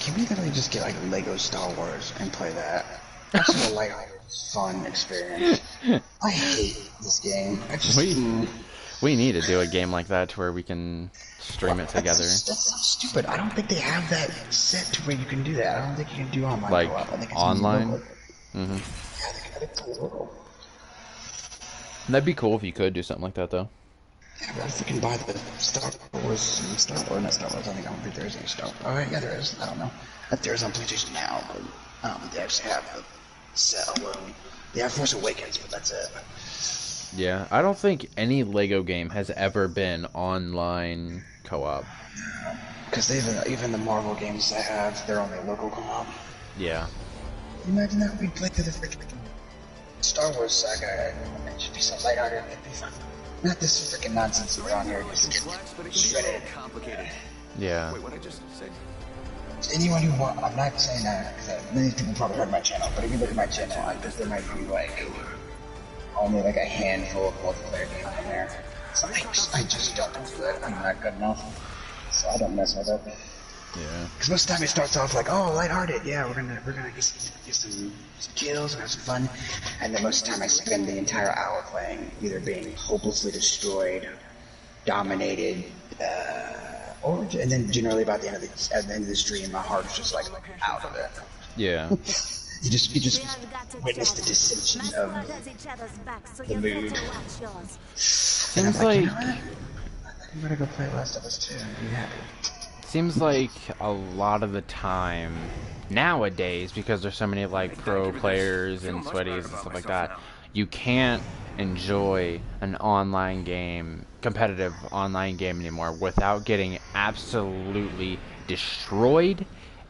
Can we literally just get like Lego Star Wars and play that? That's a lighthearted, fun experience. I hate this game. We need to do a game like that to where we can stream it together. That's so stupid. I don't think they have that set to where you can do that. I don't think you can do online like co-op. I think it's online. Yeah, I think it's local. That'd be cool if you could do something like that, though. Yeah, but if we can buy the Star Wars, not Star Wars. I think I don't think there is any Star Wars. Oh yeah, there is. I don't know. That there is on PlayStation now, but I don't think they actually have the set alone. They have Force Awakens, but that's it. Yeah, I don't think any Lego game has ever been online co-op. Because even the Marvel games they have, they're only local co-op. Yeah. Imagine that we played through the freaking Star Wars saga. It should be so lighthearted. It'd be fun. Not this freaking nonsense we're on here. Just shredded. Complicated. Yeah. Wait, what I just say? Anyone who wants, I'm not saying that because many people probably heard my channel, but if you look at my channel, I think there might be like only like a handful of multiplayer games on there. So I just don't do it. I'm not good enough, so I don't mess with it. Yeah. Because most of the time it starts off like, oh, lighthearted, yeah, we're gonna get some kills and have some fun, and then most of the time I spend the entire hour playing, either being hopelessly destroyed, dominated, and then generally about at the end of the stream, my heart is just like out of it. Yeah. You just witness the dissension of the mood. Seems like, like you know what? I'm gonna go play Last of Us 2 and be happy. seems like a lot of the time nowadays, because there's so many like pro players and sweaties and stuff like that, you can't enjoy an online game, competitive online game anymore without getting absolutely destroyed,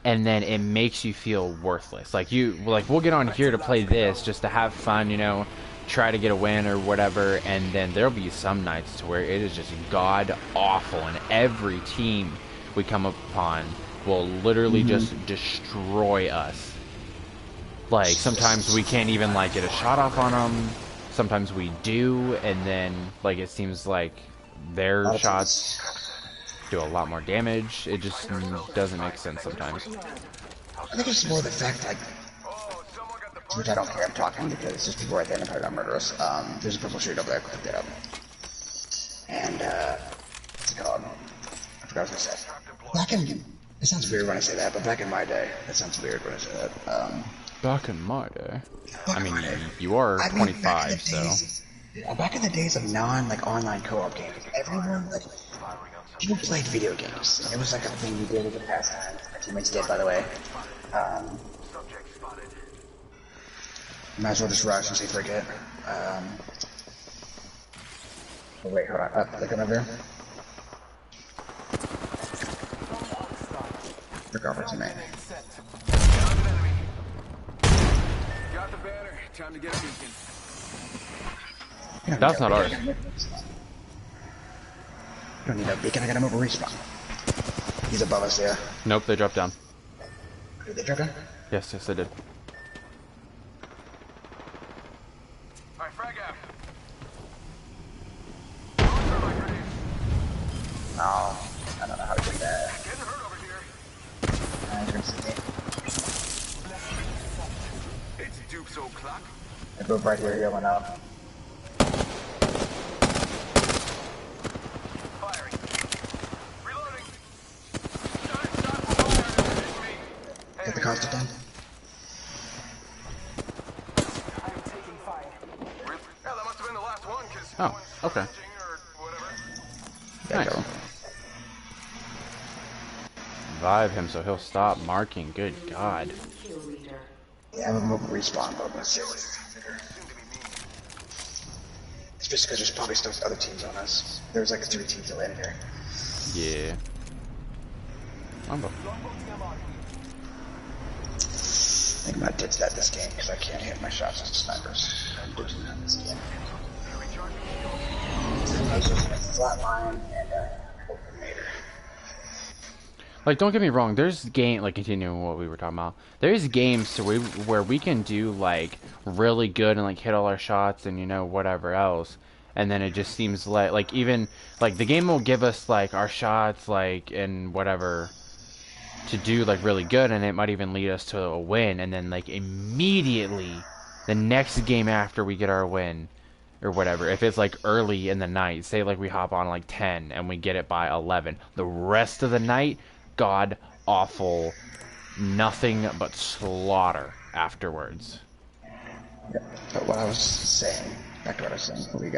and then it makes you feel worthless. Like we'll get on here to play this just to have fun, you know, try to get a win or whatever, and then there'll be some nights to where it is just god awful, and every team we come upon will literally just destroy us. Like sometimes we can't even like get a shot off on them. Sometimes we do, and then like it seems like their shots do a lot more damage. It just doesn't make sense sometimes. I think it's more the fact, like, which I don't care, I'm talking because there's people right there and they're probably not murderous. There's a purple shirt over there, click that up. And, what's it called? I forgot what I was gonna say. It sounds weird when I say that, but back in my day, it sounds weird when I say that. Back in my day. Back I in mean, my day. you are I mean, 25, so. Back in the days of non online co-op games, everyone people played video games. And it was like a thing you did as a pastime. My teammates did, by the way. Might as well just rush and say forget. Oh wait, hold on. Look over here. Look over to me. Got the banner. Time to get a beacon. That's not ours. You don't need a beacon, I got him over respawn. He's above us there. Nope, they dropped down. Did they drop down? Yes, they did. Alright, frag out. No, I don't know how to do that. Getting hurt over here. He's gonna see me. It's Duke's o'clock. I go right here, yelling out. Firing. Reloading. Stop firing. Hit me. Hit the constant down. I'm taking fire. Yeah, that must have been the last one, because Oh, okay. or whatever. Yeah, Nice. go. Revive him so he'll stop marking. Good God. Yeah, I'm over respawn, but let's see. It's just because there's probably still other teams on us. There's like 3 teams that landed here. Yeah. I'm I think I'm gonna ditch that this game because I can't hit my shots with snipers. I'm ditching that this game. Flatline and Openator. Like, don't get me wrong, there's like, continuing what we were talking about, there's games where we can do, like, really good and, like, hit all our shots and, you know, whatever else, and then it just seems like, even, like, the game will give us, like, our shots, like, and whatever, to do, like, really good, and it might even lead us to a win, and then, like, immediately, the next game after we get our win, or whatever, if it's, like, early in the night, say, like, we hop on, like, 10, and we get it by 11, the rest of the night, god awful, nothing but slaughter afterwards. Yeah, but what I was saying, back to what I was saying before we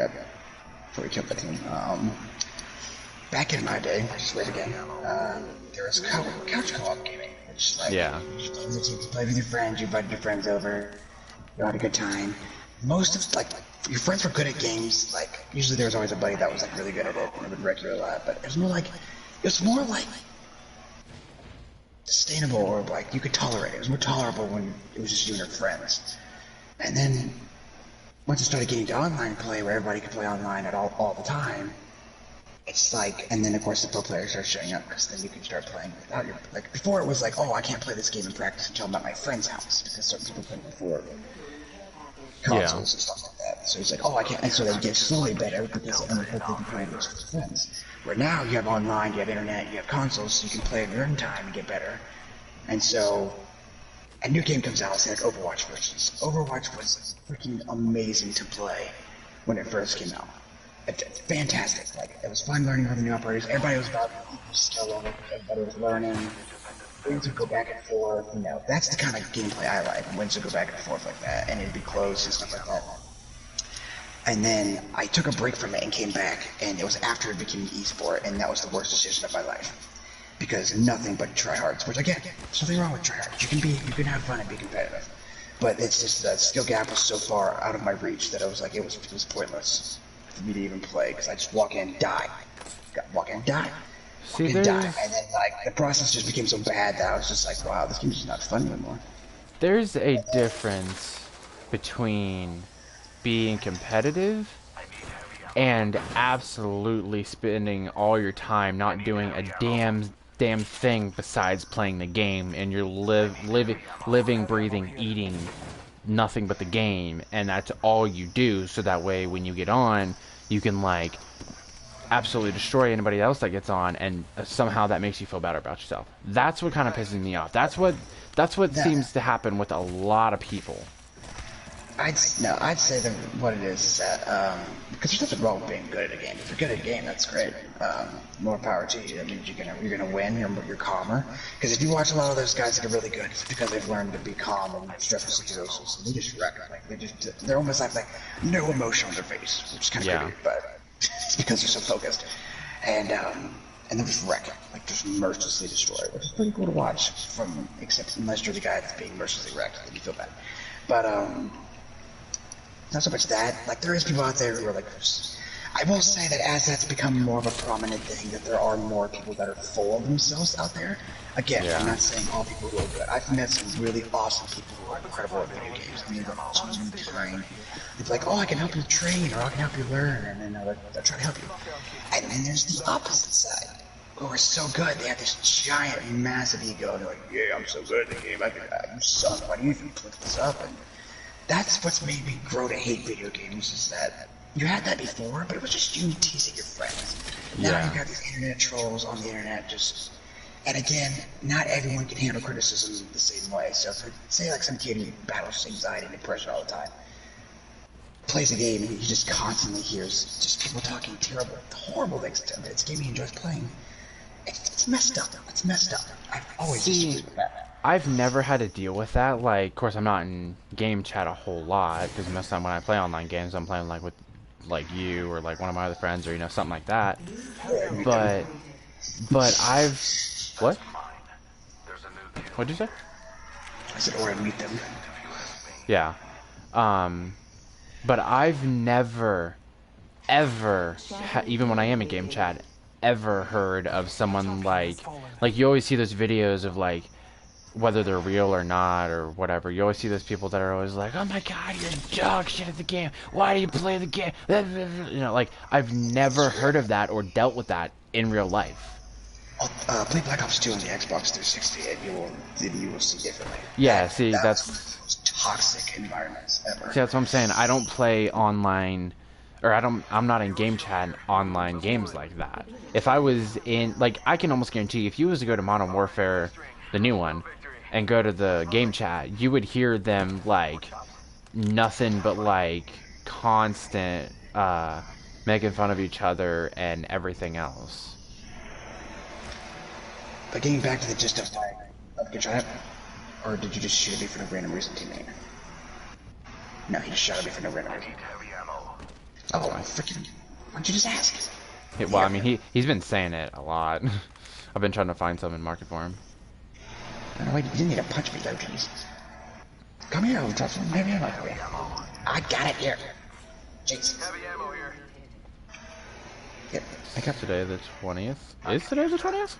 killed the team. Back in my day, just wait again, there was couch co-op gaming, which like, Yeah. you play with your friends, you invited your friends over, you had a good time. Most of, like, your friends were good at games, like, usually there was always a buddy that was, like, really good at it, and it would wreck you a lot, but it was more like sustainable, or like you could tolerate it. It was more tolerable when it was just you and your friends. And then once it started getting to online play, where everybody could play online at all the time, it's like, and then of course the pro players start showing up, because then you can start playing without your, like, before it was like, oh, I can't play this game in practice until I'm at my friend's house, because certain people played before consoles and stuff like that. So it's like, oh, I can't, and so they get slowly better because only they can play with friends. Where now you have online, you have internet, you have consoles, so you can play in your own time and get better. And so a new game comes out, say like Overwatch, for instance. Overwatch was freaking amazing to play when it first came out. It's fantastic. Like, it was fun learning all the new operators. Everybody was about skill level. Everybody was learning. Wins would go back and forth. You know, that's the kind of gameplay I like. Wins would go back and forth like that, and it'd be close and stuff like that. And then I took a break from it and came back, and it was after it became an esport, and that was the worst decision of my life. Because nothing but tryhards, which again, there's nothing wrong with tryhards. You can have fun and be competitive. But it's just the skill gap was so far out of my reach that I was like, it was pointless for me to even play, because I just walk in, die. Walk in, die. See, And die. And then like the process just became so bad that I was just like, wow, this game's just not fun anymore. There's a difference between being competitive and absolutely spending all your time not doing a damn thing besides playing the game, and you're living, breathing, eating nothing but the game, and that's all you do, so that way when you get on, you can, like, absolutely destroy anybody else that gets on, and somehow that makes you feel better about yourself. That's what kind of pisses me off. That's what seems to happen with a lot of people. I'd say that what it is that because there's nothing wrong with being good at a game. If you're good at a game, that's great. More power to you. That means you're gonna win. You're calmer. Because if you watch a lot of those guys that are really good, it's because they've learned to be calm and stressful situations. And they just wreck. Like they're almost like no emotion on their face, which is kind of creepy, but it's because they're so focused. And they'll just wreck it, like just mercilessly destroy it, which is pretty cool to watch. Except unless you're the guy that's being mercilessly wrecked, then you feel bad. But not so much that. Like, there is people out there who are like, I will say that as that's become more of a prominent thing, that there are more people that are full of themselves out there. Again, I'm not saying all people who are good. I've met some really awesome people who are incredible at video games. I mean, they're train. They're like, oh, I can help you train, or I can help you learn, and then they'll try to help you. And then there's the opposite side, who are so good. They have this giant, massive ego. They're like, yeah, I'm so good at the game. You suck. Why do you even click this up? And that's what's made me grow to hate video games, is that you had that before, but it was just you teasing your friends. Now you've got these internet trolls on the internet just... And again, not everyone can handle criticism the same way. So if, say like some kid who battles anxiety and depression all the time, plays a game and he just constantly hears just people talking terrible, horrible things to him. It's a game he enjoys playing. It's messed up. It's messed up. I've always disagreed with that. I've never had to deal with that. Like, of course, I'm not in game chat a whole lot, because most of the time when I play online games, I'm playing like with like you or like one of my other friends, or something like that. But I've what? What'd you say? I said, or I meet them. Yeah. But I've never, ever, even when I am in game chat, ever heard of someone like you always see those videos of like, whether they're real or not or whatever, you always see those people that are always like, oh my god, you're dog shit at the game, why do you play the game? Like, I've never heard of that or dealt with that in real life. Play Black Ops 2 on the Xbox 360 and you will see differently. Yeah, see, that's one of the most toxic environments ever. See, that's what I'm saying. I don't play online, or I'm not in game chat online games like that. If I was in, like, I can almost guarantee if you was to go to Modern Warfare, the new one, and go to the game chat, you would hear them, like, nothing but, like, constant, making fun of each other and everything else. But getting back to the gist of good shot, or did you just shoot at me for no random reason, teammate? No, he just shot at me for no random reason. Oh, freaking! Why don't you just ask? Well, I mean, he's been saying it a lot. I've been trying to find some in market for him. No, wait, you didn't need to punch me though, jeez. Come here, I'll touch some heavy ammo for you. I got it here. Jeez. Heavy ammo here. Yep, pick up. Today the 20th? Is today the 20th?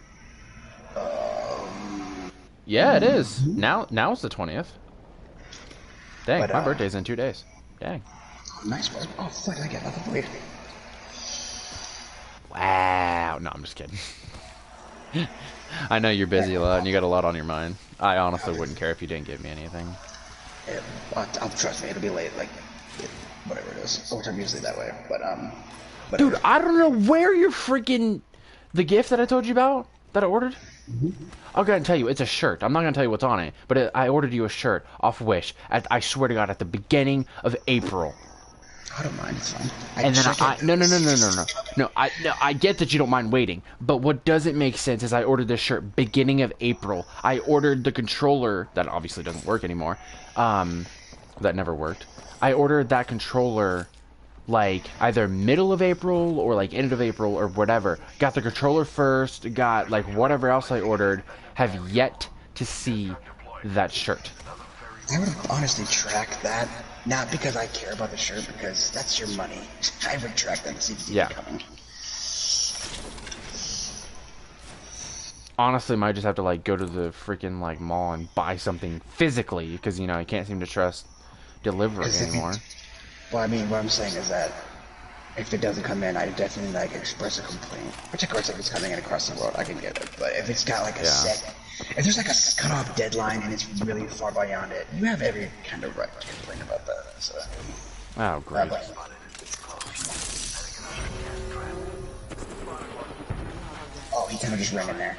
Yeah, it is. Now it's the 20th. Dang, But, my birthday's in 2 days. Dang. Nice one. Oh, fuck, I get nothing for you. Wow. No, I'm just kidding. I know you're busy a lot and you got a lot on your mind. I honestly wouldn't care if you didn't give me anything. Yeah, I'll trust me, it'll be late, like, whatever it is. Overtime usually that way, but, whatever. Dude, I don't know where you're freaking... The gift that I told you about? That I ordered? I'll go ahead and tell you, it's a shirt. I'm not going to tell you what's on it, but I ordered you a shirt off Wish, I swear to God, at the beginning of April. I don't mind, it's fine. And then No, I get that you don't mind waiting, but what doesn't make sense is I ordered this shirt beginning of April. I ordered the controller, that obviously doesn't work anymore, that never worked. I ordered that controller like either middle of April or like end of April or whatever. Got the controller first, got like whatever else I ordered, have yet to see that shirt. I would honestly track that, not because I care about the shirt, because that's your money. I would track that to see if it's coming. Honestly, might just have to like go to the freaking like mall and buy something physically, because I can't seem to trust delivery anymore. Well, I mean, what I'm saying is that if it doesn't come in, I definitely like express a complaint. Which, of course, if it's coming in across the world, I can get it. But if it's got like a set, if there's like a cutoff deadline and it's really far beyond it, you have every kind of right to complain about that. So. Oh, great. Oh, he kind of just ran in there.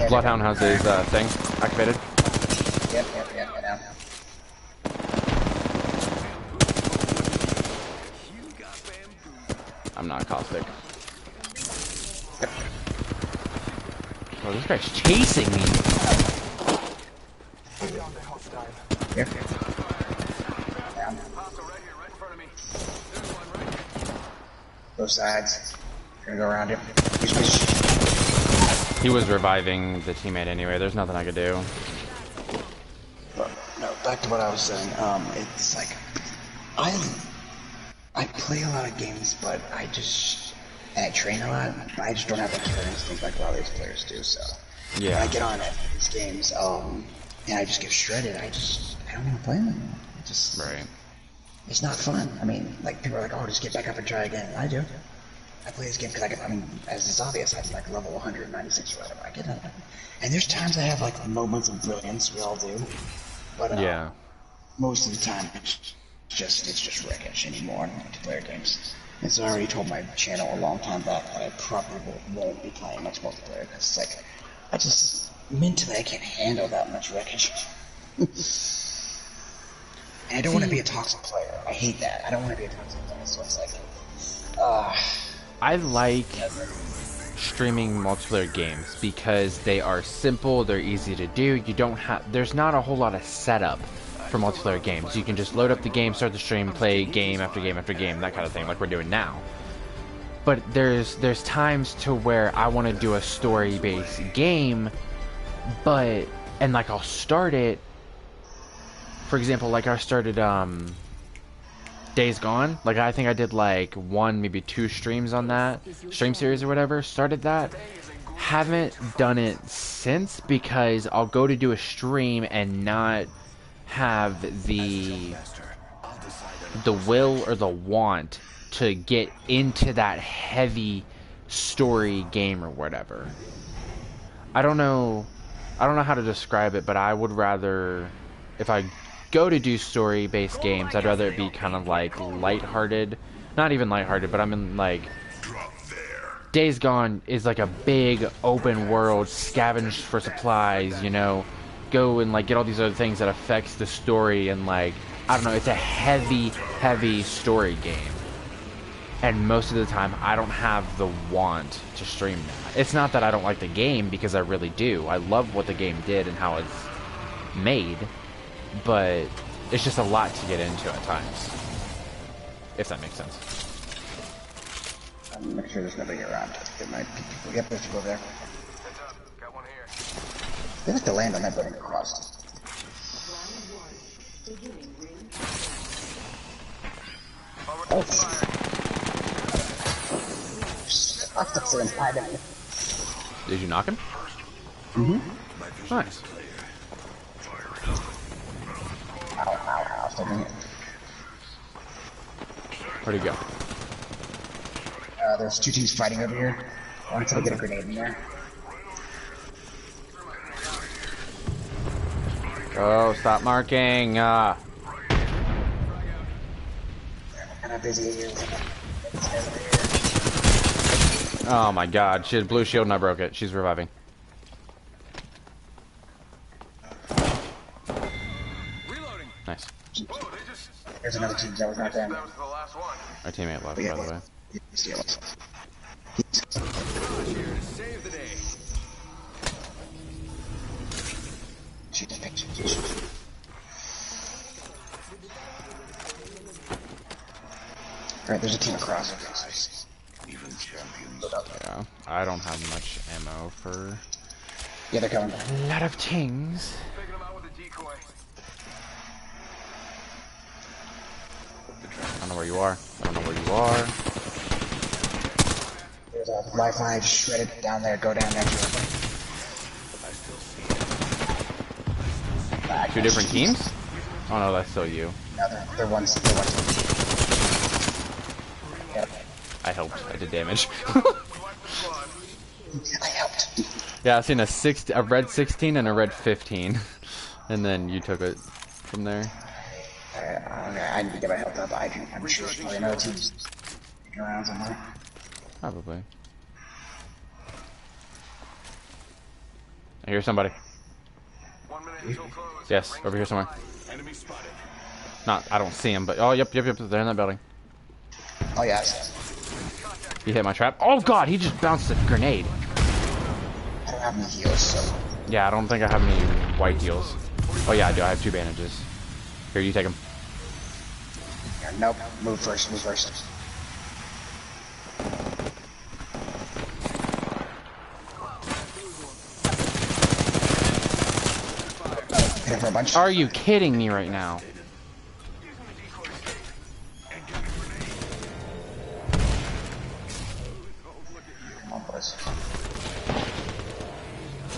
Bloodhound has his thing activated. Yep, I know. I'm not caustic. Oh, this guy's chasing me. Here. Both sides. Gonna go around him. He was reviving the teammate anyway. There's nothing I could do. But, no, back to what I was saying. It's like I play a lot of games, but and I train a lot, but I just don't have the killer instinct like a lot of these players do. So yeah, when I get on these games, and I just get shredded. I don't want to play them anymore. Right. It's not fun. I mean, like people are like, "Oh, just get back up and try again." I do. I play this game because I mean, as is obvious, I'm like level 196 or whatever. I get that, and there's times I have like moments of brilliance. We all do, but yeah, most of the time it's just wreckage anymore in multiplayer games. And so I already told my channel a long time back that I probably won't be playing much multiplayer because it's like mentally I can't handle that much wreckage. And I don't want to be a toxic player. I hate that. I don't want to be a toxic player. So it's like, I like streaming multiplayer games because they are simple, they're easy to do. There's not a whole lot of setup for multiplayer games. You can just load up the game, start the stream, play game after game after game, that kind of thing, like we're doing now. But there's times to where I want to do a story-based game, and like I'll start it. For example, like I started Days Gone. Like I think I did like 1, maybe 2 streams on that stream series or whatever. Started that. Haven't done it since because I'll go to do a stream and not have the will or the want to get into that heavy story game or whatever. I don't know how to describe it, but I would rather, if I go to do story-based games, I'd rather it be kind of like lighthearted. Not even lighthearted, but I mean like Days Gone is like a big open world, scavenge for supplies, you know, go and like get all these other things that affects the story, and like I don't know, it's a heavy story game. And most of the time I don't have the want to stream that. It's not that I don't like the game, because I really do. I love what the game did and how it's made. But it's just a lot to get into at times, if that makes sense. I'm making sure there's nobody around. There might be people. Yep, there's people there. Got one here. They like to land on that building across. Oh, fuck, that's so inside of me. Did you knock him? Mm-hmm. Nice. Ow, taking it. Where'd he go? There's 2 teams fighting over here. I want to get a grenade in there. Oh, stop marking! Kind of busy here. Oh my god, she had blue shield and I broke it. She's reviving. Reloading. Nice. Whoa, they just... There's another team that was not there. That was the last one. Our teammate left, Yeah, by the way. steal it. Here to save the day. Alright, there's a team across. Yeah, I don't have much ammo for Yeah, they're coming. a lot of things. Picking them out with a decoy. I don't know where you are. I don't know where you are. There's a Wi-Fi shredded down there. Go down there. Two different teams? Oh no, that's still you. No, they're one. Yep. I helped. I did damage. I helped. Yeah, I've seen a red 16 and a red 15. And then you took it from there. I need to get my health up. I'm sure there's probably another team around somewhere. Probably. I hear somebody. 1 minute until close. Yes, over here somewhere. Enemy spotted. Not, I don't see him, but oh, yep, they're in that building. Oh yeah. He hit my trap. Oh god, he just bounced a grenade. I don't have any heals, so. Yeah, I don't think I have any white heals. Oh yeah, I do. I have 2 bandages. Here, you take them. Yeah, nope. Move first. Move first. Hit him for a bunch. Are you kidding me right now? Come on, boys.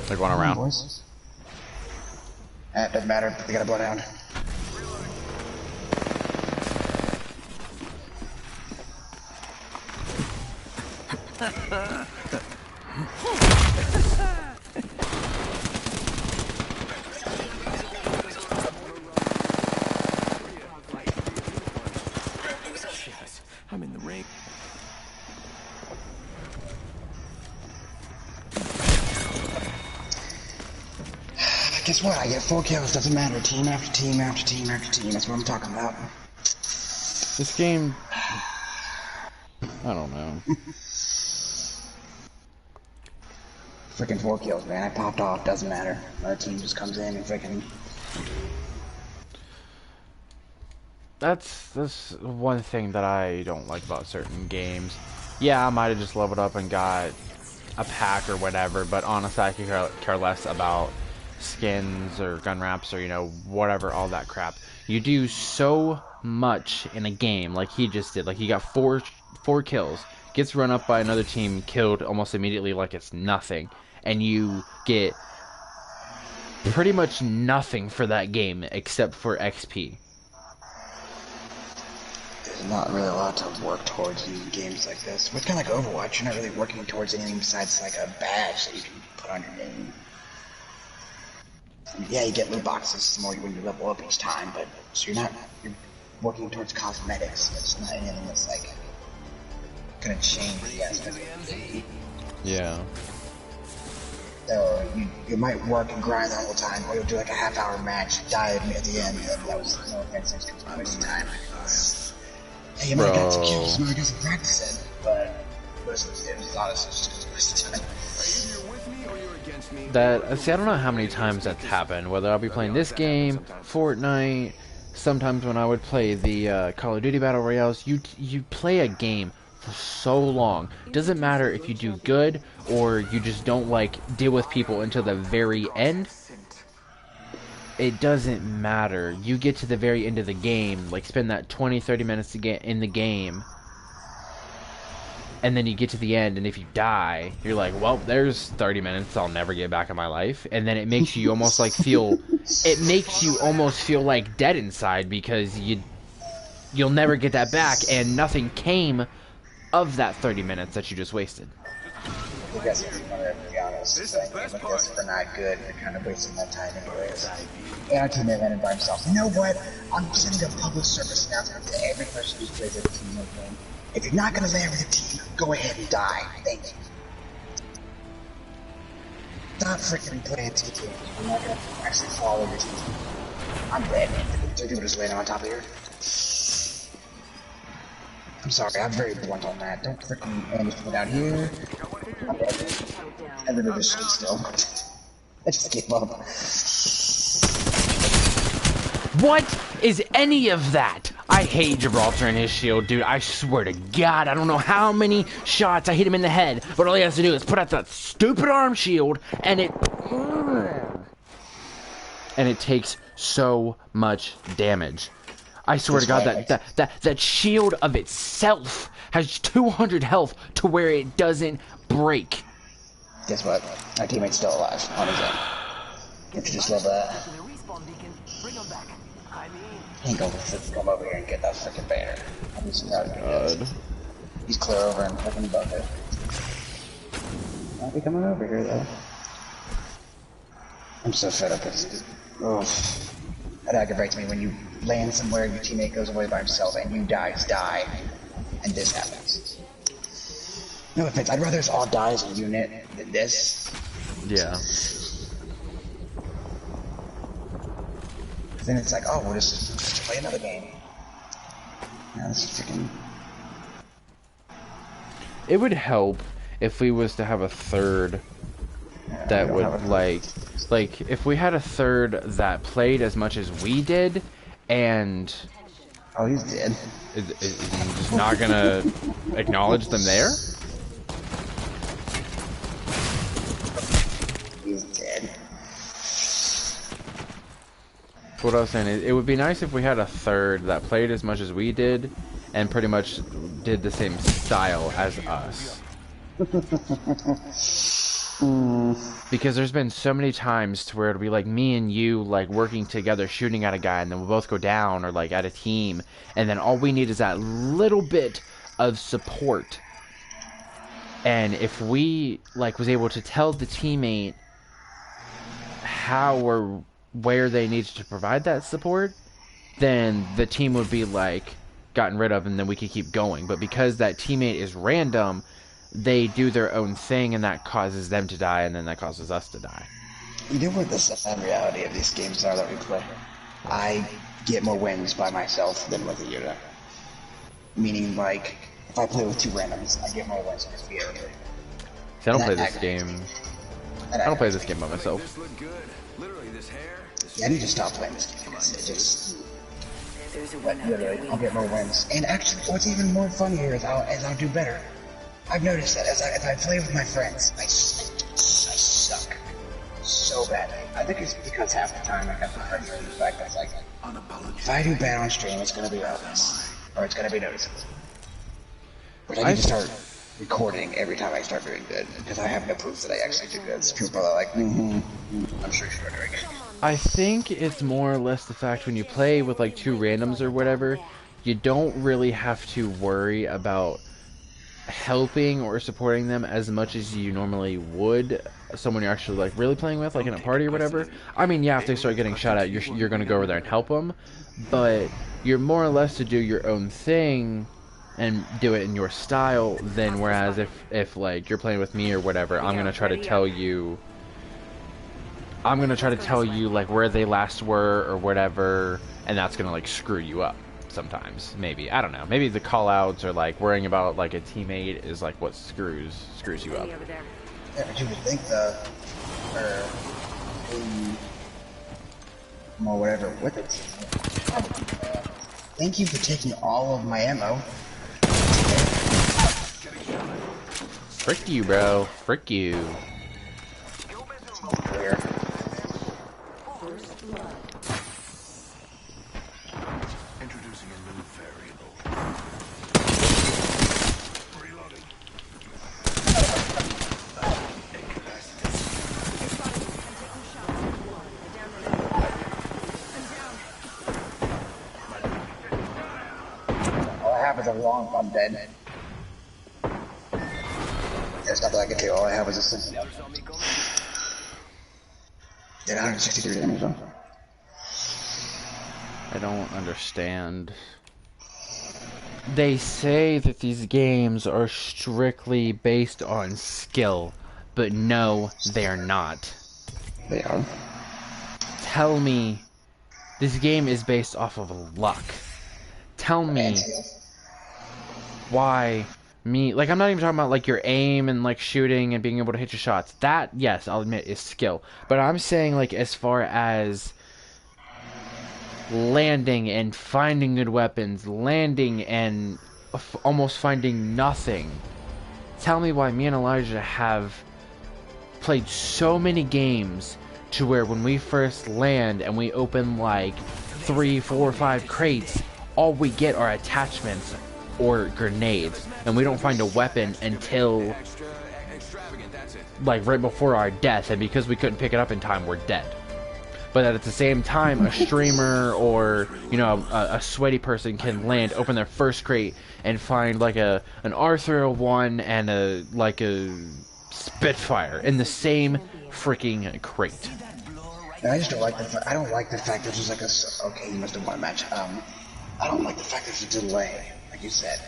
They're going around. Boys. It doesn't matter. They gotta blow down. I'm in the ring. Guess what? I get 4 kills. Doesn't matter. Team after team after team after team. That's what I'm talking about. This game, I don't know. Freaking 4 kills, man. I popped off. Doesn't matter. Another team just comes in and freaking. That's one thing that I don't like about certain games. Yeah, I might have just leveled up and got a pack or whatever, but honestly, I could care less about skins or gun wraps or, you know, whatever, all that crap. You do so much in a game, like he just did. Like, he got four kills, gets run up by another team, killed almost immediately like it's nothing, and you get pretty much nothing for that game except for XP. There's not really a lot to work towards in games like this. It's kind of like Overwatch. You're not really working towards anything besides like a badge that you can put on your name. Yeah, you get loot boxes more when you level up each time, but so you're working towards cosmetics. It's not anything that's like gonna change the aspect of the game. Yeah. So you might work and grind the whole time, or you'll do like a half-hour match, die at the end, and that was no offense, it's wasting time. Hey, you might have got some kills, you might have got some practice in, but it was honestly just a waste of time. That, see, I don't know how many times that's happened, whether I'll be playing this game, Fortnite, sometimes when I would play the Call of Duty Battle Royales. You play a game for so long. Doesn't matter if you do good or you just don't like deal with people until the very end. It doesn't matter. You get to the very end of the game, like spend that 20-30 minutes to get in the game, and then you get to the end, and if you die, you're like, well, there's 30 minutes I'll never get back in my life. And then it makes you almost like feel, it makes you almost feel like dead inside, because you'll never get that back, and nothing came of that 30 minutes that you just wasted. I guess if you want to be honest, saying games like this are not good, you're kind of wasting that time anyways. And our teammate landed by himself. You know what? I'm sending a public service announcement to every person who plays a teammate game. If you're not going to land with a team, go ahead and die. Thank you. Stop freaking playing team games. You're not going to actually follow your team. I'm dead. Two people just landing on top of here. I'm sorry, I'm very blunt on that. Don't freaking aim people down here. I'm dead. I literally just stood still. I just gave up. What is any of that? I hate Gibraltar and his shield, dude. I swear to God, I don't know how many shots I hit him in the head, but all he has to do is put out that stupid arm shield, and it takes so much damage. I swear to God, that shield of itself has 200 health to where it doesn't break. Guess what? Our teammate's still alive on his own. If you just love that. He ain't gonna come over here and get that freaking banner. I'm just proud of him. He's clear over and fucking bucket. Won't be coming over here though. I'm so fed up with this. Oh, that aggravates me when you land somewhere, your teammate goes away by himself, and you guys die, and this happens. No offense, I'd rather us all die as a unit than this. Yeah. Then it's like, oh, we'll just play another game. Yeah, this is freaking... It would help if we was to have a third that would, like, if we had a third that played as much as we did, and... Oh, he's dead. Is he just not gonna acknowledge them there? He's dead. What I was saying is, it would be nice if we had a third that played as much as we did, and pretty much did the same style as us. Because there's been so many times to where it'll be like me and you like working together shooting at a guy, and then we'll both go down, or like at a team, and then all we need is that little bit of support. And if we like was able to tell the teammate how or where they needed to provide that support, then the team would be like gotten rid of, and then we could keep going. But because that teammate is random, they do their own thing, and that causes them to die, and then that causes us to die. You know what the sad reality of these games are that we play? I get more wins by myself than with a unit. Meaning, like, if I play with two randoms, I get more wins because we are. See, I don't play this game. I don't play this game by myself. This look good. Literally, this hair. This Yeah, I need to stop playing this game. It just... There's a But one out literally, there. I'll get more wins. And actually, what's even more funnier is I'll do better. I've noticed that as I play with my friends, I suck so badly. I think it's because half the time I got the pressure of the fact that it's like, if I do bad on stream, it's gonna be obvious, or it's gonna be noticeable. But I need to start recording every time I start doing good, because I have no proof that I actually do good. So people are like, I'm sure you're doing it. I think it's more or less the fact when you play with like two randoms or whatever, you don't really have to worry about helping or supporting them as much as you normally would someone you're actually like really playing with, like in a party or whatever. I mean, yeah, if they start getting shot at, you're gonna go over there and help them, but you're more or less to do your own thing and do it in your style. Than whereas if like you're playing with me or whatever, I'm gonna try to tell you like where they last were or whatever, and that's gonna like screw you up. Sometimes, maybe, I don't know. Maybe the call-outs or like worrying about like a teammate is like what screws you up. Yeah, but you would think or whatever with it. Thank you for taking all of my ammo. Frick you, bro. Frick you. Clear. Introducing a new variable. Reloading. All I have is a long. I'm dead. There's nothing I can do. All I have is a sentinel. Did 163 damage on. I don't understand. They say that these games are strictly based on skill, but no, they're not. They are. Tell me this game is based off of luck. Tell me why me, like, I'm not even talking about like your aim and like shooting and being able to hit your shots. That, yes, I'll admit, is skill. But I'm saying like as far as landing and finding good weapons, landing and almost finding nothing. Tell me why me and Elijah have played so many games to where when we first land and we open like 3, 4, 5 crates, all we get are attachments or grenades, and we don't find a weapon until like right before our death, and because we couldn't pick it up in time, we're dead. But at the same time, a streamer or, you know, a sweaty person can land, open their first crate, and find like an R301 and a Spitfire in the same freaking crate. And I just don't like the. I don't like the fact that there's like a. Okay, you must have won a match. I don't like the fact there's a delay, like you said.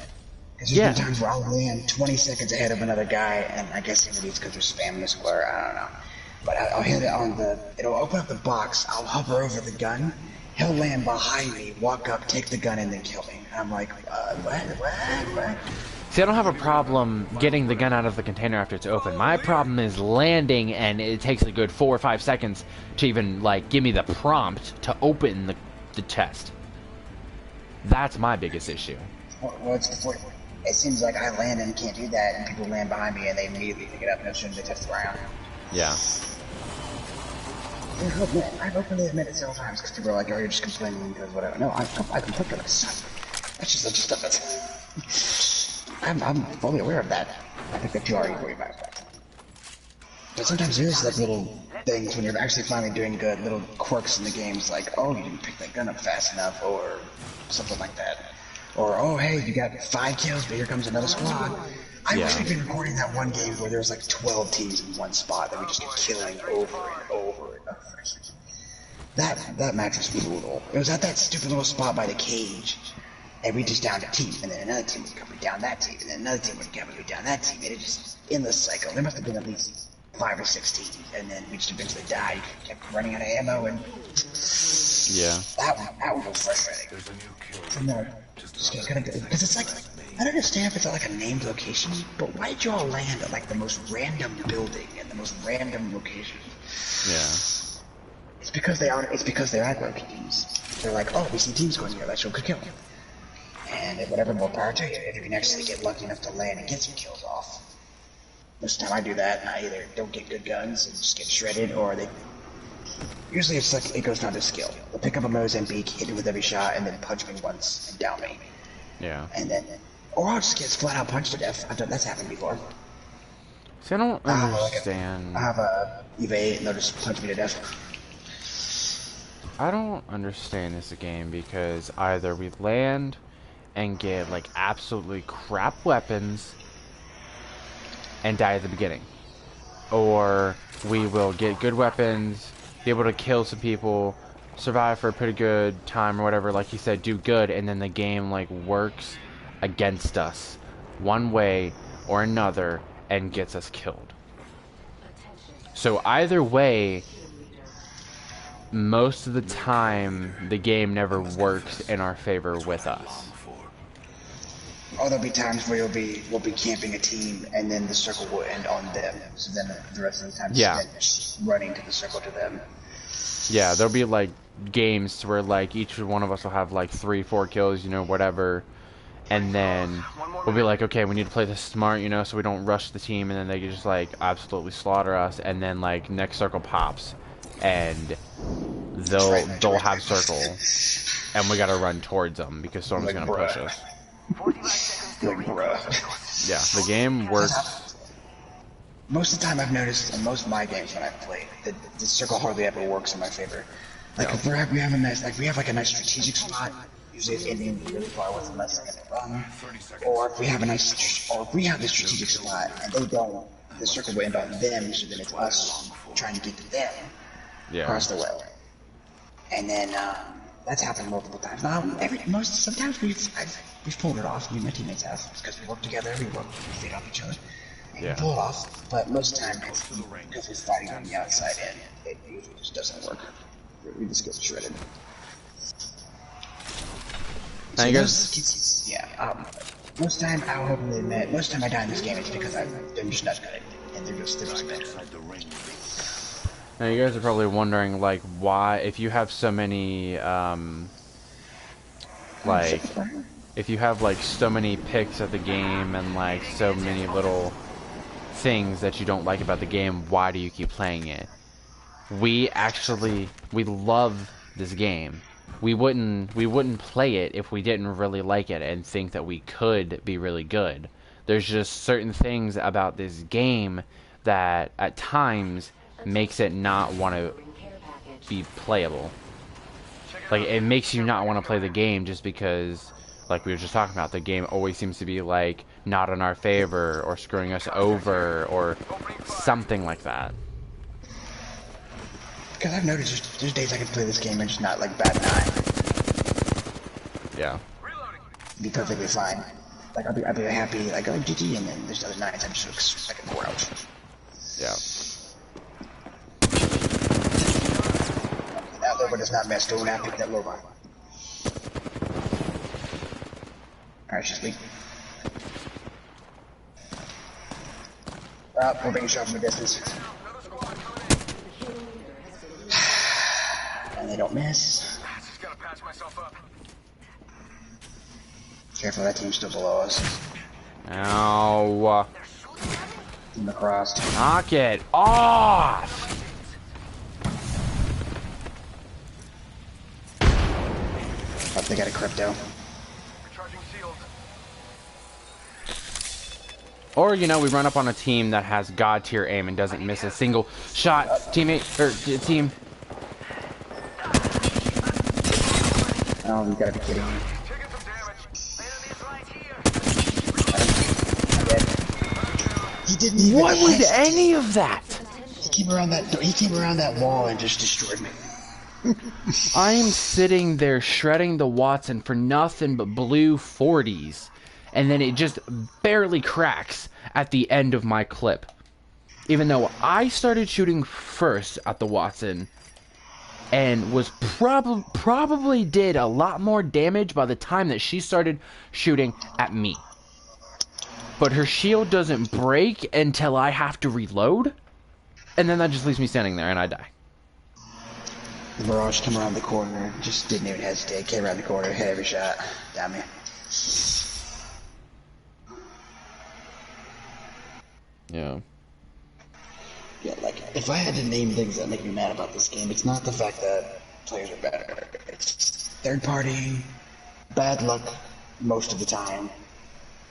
Because there's been times where I'll land 20 seconds ahead of another guy, and I guess maybe it's because they're spamming the square. I don't know. But I'll hit it on the. It'll open up the box. I'll hover over the gun, He'll land behind me, walk up, take the gun, and then kill me. And I'm like, what? See, I don't have a problem getting the gun out of the container after it's open. My problem is landing, and it takes a good 4 or 5 seconds to even, like, give me the prompt to open the chest. That's my biggest issue. What's the point? It seems like I land and can't do that, and people land behind me, and they immediately pick it up as soon as they touch the ground. Yeah. I've openly admitted several times because people are like, oh, you're just complaining because whatever. No, I complain because I suck. That's just stuff that's... I'm fully aware of that. I think that you already worry about that. But sometimes there's like little things when you're actually finally doing good, little quirks in the games like, oh, you didn't pick that gun up fast enough, or something like that. Or, oh, hey, you got 5 kills, but here comes another squad. I wish we'd been recording that one game where there was like 12 teams in one spot that we just kept killing over and over and over. That match was brutal. It was at that stupid little spot by the cage, and we just downed a team, and then another team would come, we down that team, and then another team would come, we down that team, and it just endless cycle. There must have been at least 5 or 6 teams, and then we just eventually died, kept running out of ammo, and Yeah. that one was frustrating. From there, just gonna go, because it's like, I don't understand if it's at like a named location, but why did you all land at like the most random building and the most random location? Yeah. It's because they're aggro teams. They're like, oh, we see teams going here, let's go kill them. And whatever, more power to you, if you can actually get lucky enough to land and get some kills off. Most of the time I do that, and I either don't get good guns and just get shredded, or they... Usually it's like, it goes down to skill. They'll pick up a Mozambique, hit me with every shot, and then punch me once and down me. Yeah. And then... Or I'll just get flat out punched to death. That's happened before. See, I don't understand. I have a evade, and they'll just punch me to death. I don't understand this game because either we land and get like absolutely crap weapons and die at the beginning, or we will get good weapons, be able to kill some people, survive for a pretty good time or whatever, like you said, do good, and then the game like works against us one way or another and gets us killed. So either way, most of the time the game never works in our favor with us. Or there'll be times where we'll be camping a team, and then the circle will end on them. So then the rest of the time, just running to the circle to them. Yeah, there'll be like games where like each one of us will have like 3-4 kills, you know, whatever, and then we'll be like, okay, we need to play this smart, you know, so we don't rush the team, and then they just like absolutely slaughter us, and then like next circle pops, and they'll have circle, and we gotta run towards them because Storm's like, gonna push us. Like, bruh. Yeah, the game works. Most of the time I've noticed in most of my games when I've played, the circle hardly ever works in my favor. Like if we have a nice, like we have like a nice strategic spot, usually it's Indian really far with unless they're gonna run. Or if we have the strategic spot and they don't, the circle will end on them, so then it's us trying to get to them across the way. And then that's happened multiple times. Now, sometimes we've pulled it off. Me and my teammates have, because we work together, we feed off each other, and we pull it off. But most of the time, it's because we're fighting on the outside end. It usually just doesn't work. We just get shredded. Now you guys, most time I'll openly admit, most time I die in this game, it's because they're just not good, and they're just bad. now you guys are probably wondering like why, if you have so many like if you have like so many picks at the game and like so many little things that you don't like about the game, why do you keep playing it? We love this game. We wouldn't play it if we didn't really like it and think that we could be really good. There's just certain things about this game that at times makes it not want to be playable. Like, it makes you not want to play the game just because, like we were just talking about, the game always seems to be like not in our favor or screwing us over or something like that. Because I've noticed there's days I can play this game and just not like bat an eye. Yeah. Be perfectly fine. Like I'll be happy, like, oh GG, and then there's other nights I'm just like a grouch. Yeah. there, but it's not missed. Do not pick that low bar. Alright, she's weak. We're being shot from a distance. And they don't miss. Just gotta patch myself up. Careful, that team's still below us. Ow. In the cross. Knock it off! Oh, they got a crypto. Recharging shields. Or, you know, we run up on a team that has god tier aim and doesn't miss a single shot. Teammate, or team. Oh, you gotta be kidding me. Taking some damage. Enemies right here. I'm dead. He didn't even What was hesitate. any of that? He came around that wall and just destroyed me. I'm sitting there shredding the Watson for nothing but blue 40s, and then it just barely cracks at the end of my clip. Even though I started shooting first at the Watson, and was probably did a lot more damage by the time that she started shooting at me. But her shield doesn't break until I have to reload, and then that just leaves me standing there and I die. The barrage come around the corner, just didn't even hesitate, came around the corner, hit every shot. Damn me. Yeah. Yeah, like, if I had to name things that make me mad about this game, it's not the fact that players are better. It's third party, bad luck most of the time,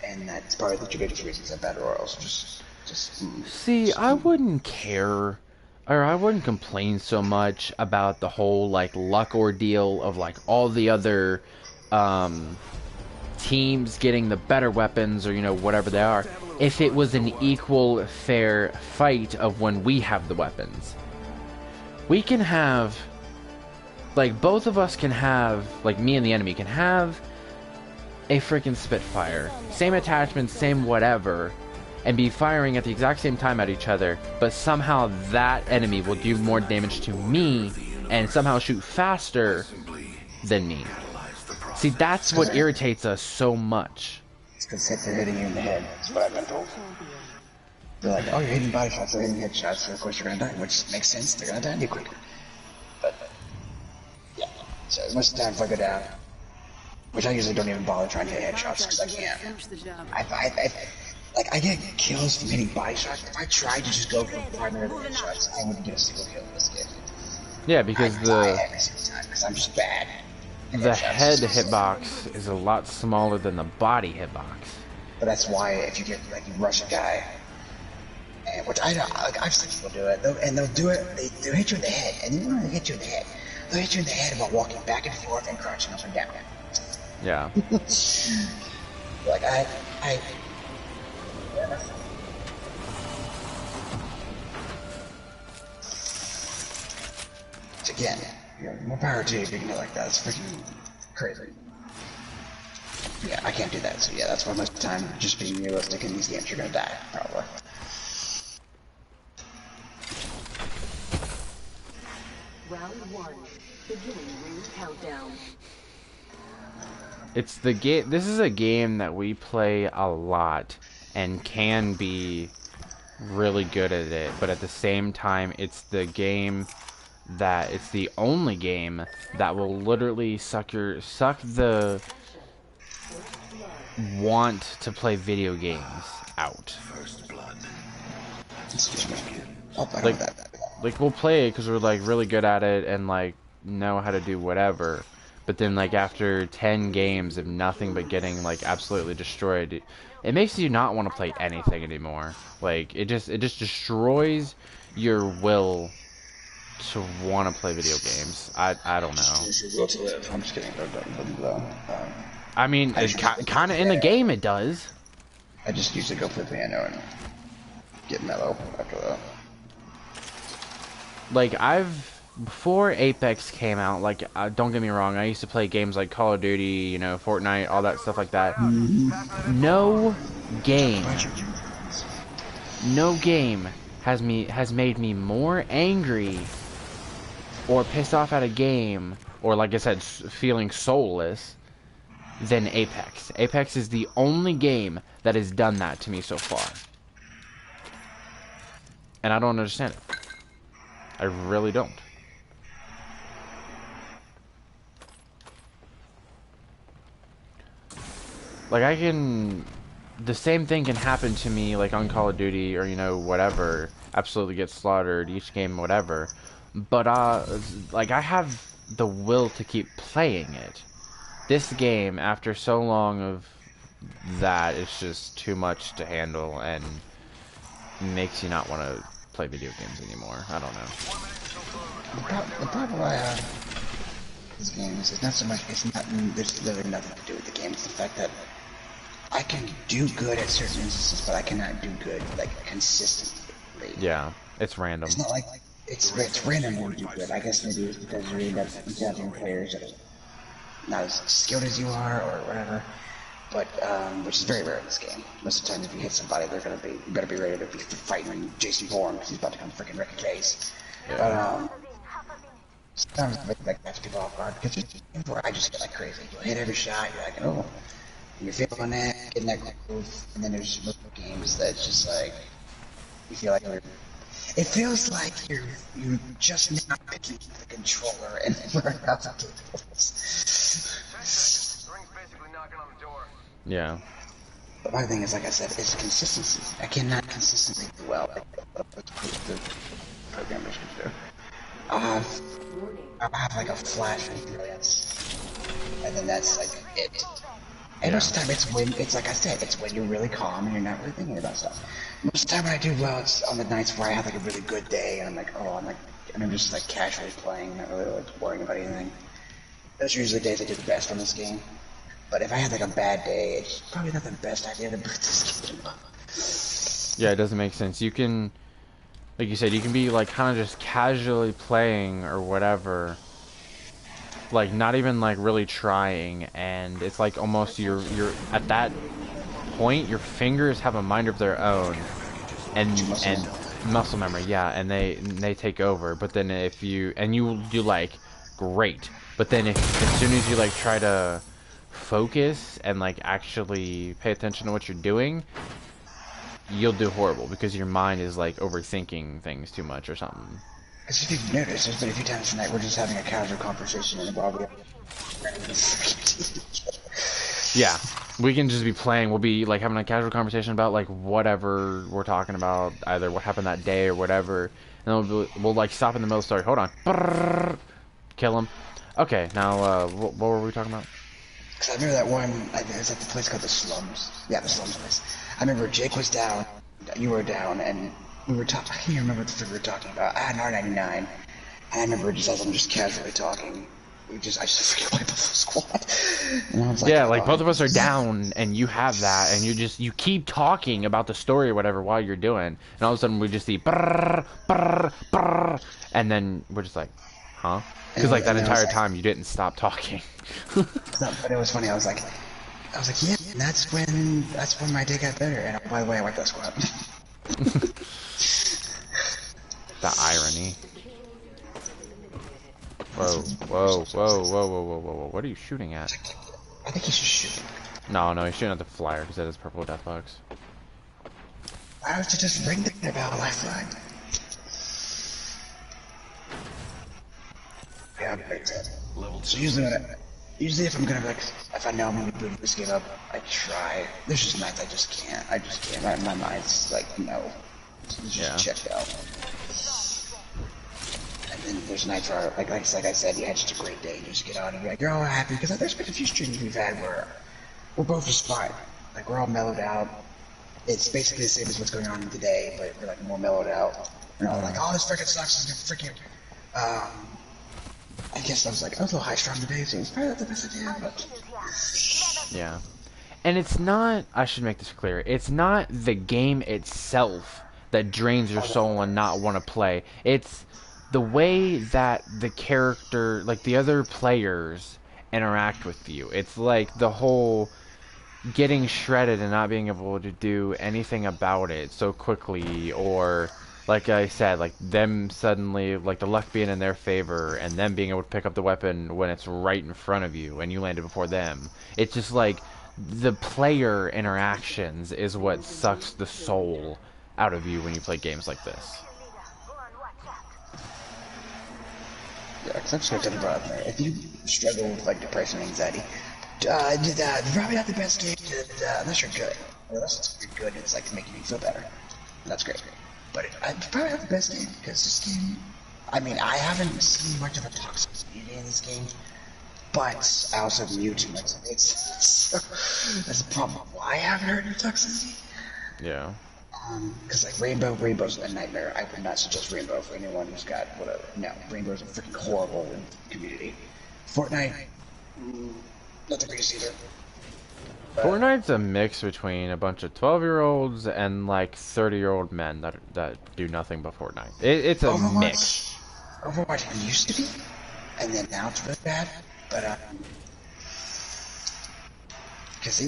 and that's probably the two biggest reasons that Battle Royals See, I wouldn't care, or I wouldn't complain so much about the whole, like, luck ordeal of, like, all the other, teams getting the better weapons, or, you know, whatever they are, if it was an equal, fair fight of when we have the weapons. We can have, like, both of us can have, like, me and the enemy can have a freaking Spitfire. Same attachments, same whatever, and be firing at the exact same time at each other, but somehow that enemy will do more damage to me and somehow shoot faster than me. See, that's what irritates us so much. It's because they're hitting you in the head, that's what I've been told. They're like, oh, you're hitting body shots, they're hitting headshots, so of course you're gonna die, which makes sense, they're gonna die you quicker. But, yeah, so as much time as I go down, which I usually don't even bother trying to hit headshots, because I can't. I get kills from hitting body shots. If I tried to just go for primary headshots, I wouldn't get a single kill in this game. Yeah, because I die every single time, because I'm just bad. the head hitbox is a lot smaller than the body hitbox. But that's why if you get, like, you rush a guy, and, which I don't, like, I've seen people do it, and they'll do it, they'll hit you in the head, and even when they hit you in the head, they'll hit you in the head about walking back and forth and crouching up and down. Yeah. Like, again, you know, more power to you if you can do it like that. It's freaking crazy. Yeah, I can't do that, so yeah, that's why most of the time, just being realistic in these games, you're gonna die, probably. Round 1. Beginning ring countdown. It's the game. This is a game that we play a lot and can be really good at it, but at the same time, it's the game that it's the only game that will literally suck the want to play video games out. Like we'll play it because we're like really good at it and like know how to do whatever, but then like after 10 games of nothing but getting like absolutely destroyed, it makes you not want to play anything anymore. Like it just destroys your will to want to play video games. I don't know. I'm just kidding. I mean, it's kind of in the game it does. I just usually go play piano and get mellow after that. Like before Apex came out, like don't get me wrong, I used to play games like Call of Duty, you know, Fortnite, all that stuff like that. No game has made me more angry or pissed off at a game, or like I said, feeling soulless, than Apex. Apex is the only game that has done that to me so far. And I don't understand it. I really don't. Like, the same thing can happen to me, like, on Call of Duty, or, you know, whatever. Absolutely get slaughtered, each game, whatever. But, like, I have the will to keep playing it. This game, after so long of that, it's just too much to handle, and makes you not want to play video games anymore. I don't know. The problem I have with this game is it's not so much, there's literally nothing to do with the game. It's the fact that I can do good at certain instances, but I cannot do good, like, consistently. Yeah, it's random. It's not like, it's random when you do good. I guess maybe it's because you end up encountering players that are not as skilled as you are, or whatever. But, which is very rare in this game. Most of the time, if you hit somebody, you better be ready to be fighting Jason Bourne, because he's about to come freaking wreck a case. Yeah. But, sometimes, like, that's people off guard, because before I just get like crazy. You'll hit every shot, you're like, oh, and you're feeling that, getting that groove, and then there's most games that's just like, you feel like it feels like you're just not picking the controller and we're about to do this. Ring's basically knocking on the door. Yeah. But my thing is, like I said, it's consistency. I cannot consistently do well like the programmers can do. I'll have like a flash of brilliance, and then that's like it. And most of the time, it's like I said, it's when you're really calm and you're not really thinking about stuff. Most of the time when I do well, it's on the nights where I have like a really good day, and I'm like, and I'm just like casually playing, not really like worrying about anything. Those are usually the days I do the best on this game. But if I had like a bad day, it's probably not the best idea to boot this game up. Yeah, it doesn't make sense. You can, like you said, you can be like kind of just casually playing or whatever, like not even like really trying, and it's like almost you're at that point your fingers have a mind of their own, and muscle memory, yeah, and they take over. But then if you do like great, but then if as soon as you like try to focus and like actually pay attention to what you're doing, you'll do horrible because your mind is like overthinking things too much or something. As if you've noticed, there's been a few times tonight we're just having a casual conversation and while we yeah, we can just be playing. We'll be like having a casual conversation about like whatever we're talking about, either what happened that day or whatever, and then we'll like stop in the middle of the story. Hold on. Brrr, kill him. Okay, now what were we talking about? Because I remember that one, I think it was at the place called the Slums. Yeah, the Slums place. I remember Jake was down, you were down, and we were talking, I can't even remember what the fuck we were talking about. I had an R99, and I remember just as I'm just casually talking, I just freaking wiped off the squad. And I was like, yeah, like both of us are down, and you have that, and you keep talking about the story or whatever while you're doing, and all of a sudden we just see brrr, brrr, brrr, and then we're just like, huh? Because like that entire time you didn't stop talking. But it was funny. I was like, yeah, and that's when my day got better. And by the way, I wiped that squad. The irony. Whoa, whoa, whoa, whoa, whoa, whoa, whoa, whoa! What are you shooting at? I think he's just shooting. No, he's shooting at the flyer because that is purple death box. Why don't you just ring the bell, lifeline? Yeah, so usually if I'm gonna if I know I'm gonna boot this game up, I try. There's just nights I just can't. My mind's like, no. It's just checked out. And then there's nights where, like I said, you had just a great day, you just get on and you're all happy, because there's been a few streams we've had where we're both just fine. Like, we're all mellowed out. It's basically the same as what's going on today, but we're like more mellowed out. We're all like, oh, this freaking sucks, this is freaking, I guess I was a little high strung today, so it's probably not the best idea, but... Yeah. And it's not, I should make this clear, it's not the game itself that drains your soul and not want to play. It's the way that the character, like the other players, interact with you. It's like the whole getting shredded and not being able to do anything about it so quickly, or like I said, like them suddenly, like the luck being in their favor, and them being able to pick up the weapon when it's right in front of you, and you landed before them. It's just like the player interactions is what sucks the soul out of you when you play games like this. Yeah, because I'm just gonna tell you about it. If you struggle with like depression and anxiety, probably not the best game unless you're good. Unless you're good, it's like making you feel better. That's great. But it's probably not the best game because this game. I mean, I haven't seen much of a toxicity in this game, but I also knew too much of it. So that's the problem. Why I haven't heard of toxicity? Yeah. Because like Rainbow's a nightmare. I would not suggest Rainbow for anyone who's got whatever. No, Rainbow's a freaking horrible in the community. Fortnite, not the greatest either. Fortnite's a mix between a bunch of 12-year-olds and like 30-year-old men that do nothing but Fortnite. It's a mix. Overwatch used to be, and then now it's really bad. But because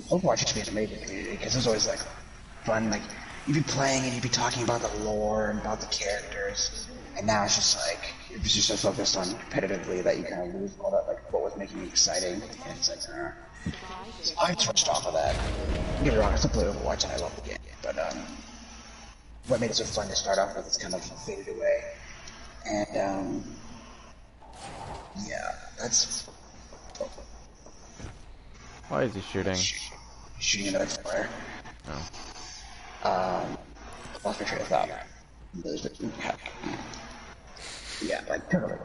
Overwatch used to be an amazing community because it was always like fun. Like you'd be playing and you'd be talking about the lore and about the characters, and now it's just like you're just so focused on competitively that you kind of lose all that like what was making it exciting. And it's like, so I switched off of that. Don't get me wrong, I still play Overwatch and I love the game, but what made it so fun to start off with is kind of faded away. And yeah, that's. Why is he shooting? Shooting another flare. Oh. Lost my train of thought. Yeah, like totally.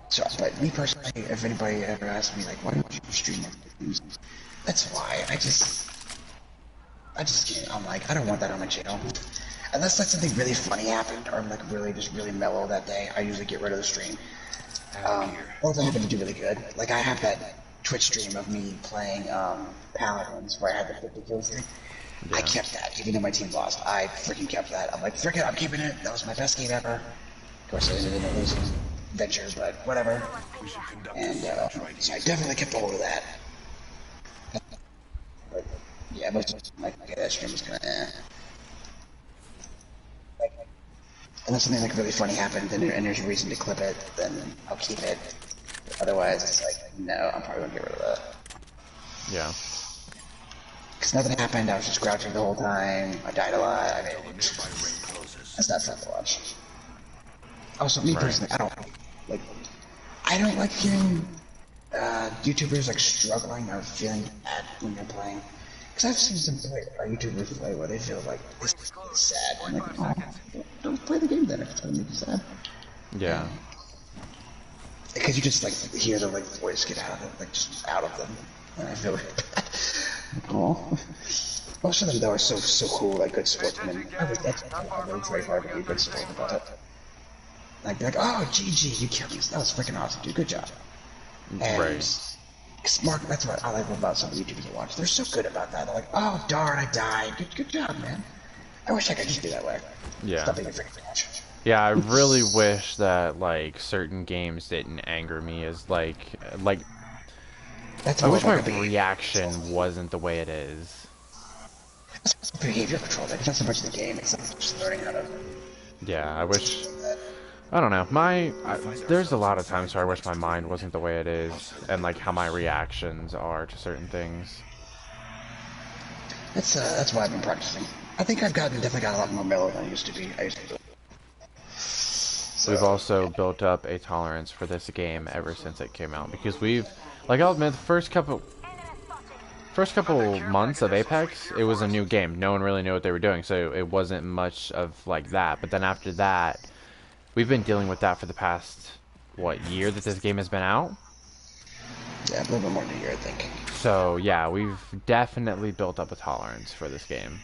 So, but me personally, if anybody ever asks me like, why don't you stream it? That's why. I just can't. I'm like, I don't want that on my channel. Unless like something really funny happened, or I'm like really mellow that day, I usually get rid of the stream. Or if I happen to do really good. Like I have that Twitch stream of me playing Paladins where I had the 50 kill streak. Yeah. I kept that, even though my team lost. I freaking kept that. I'm like, frick it, I'm keeping it. That was my best game ever. Of course, I ended in a losing venture, but whatever. And so I definitely kept a hold of that. But yeah, most of my that stream was kind of unless something like really funny happened and there's a reason to clip it, then I'll keep it. Otherwise, it's like, no, I'm probably gonna get rid of that. Yeah. Because nothing happened, I was just crouching the whole time, I died a lot, I mean, that's not fun to watch. Also, me personally, I don't like hearing YouTubers like struggling or feeling bad when they're playing. Because I've seen some YouTubers play where they feel like this is sad. I'm like, oh, don't play the game then if it's gonna make you sad. Yeah. Because you just like hear the like voice get out of it, like just out of them, and I feel like, oh. Most of them though are so cool, like good sportsmen. I really try hard to be a good sport about it. Like, be like, oh, GG, you killed me. That was freaking awesome, dude. Good job. And Right. Smart. That's what I like about some of the YouTubers I watch. They're so good about that. They're like, oh, darn, I died. Good job, man. I wish I could just be that way. Yeah. Stop being a freaking bitch. Yeah, I really wish that like certain games didn't anger me as like That's I wish my like reaction wasn't the way it is. That's behavior control. It's not so much the game. It's just learning how to. Yeah, I wish. I don't know. There's a lot of times where I wish my mind wasn't the way it is, and like how my reactions are to certain things. That's why I've been practicing. I think definitely got a lot more mellow than I used to be. We've also built up a tolerance for this game ever since it came out because I'll admit, the first couple months of Apex, it was a new game. No one really knew what they were doing, so it wasn't much of like that. But then after that, we've been dealing with that for the past, year that this game has been out? Yeah, a little bit more than a year, I think. So, yeah, we've definitely built up a tolerance for this game.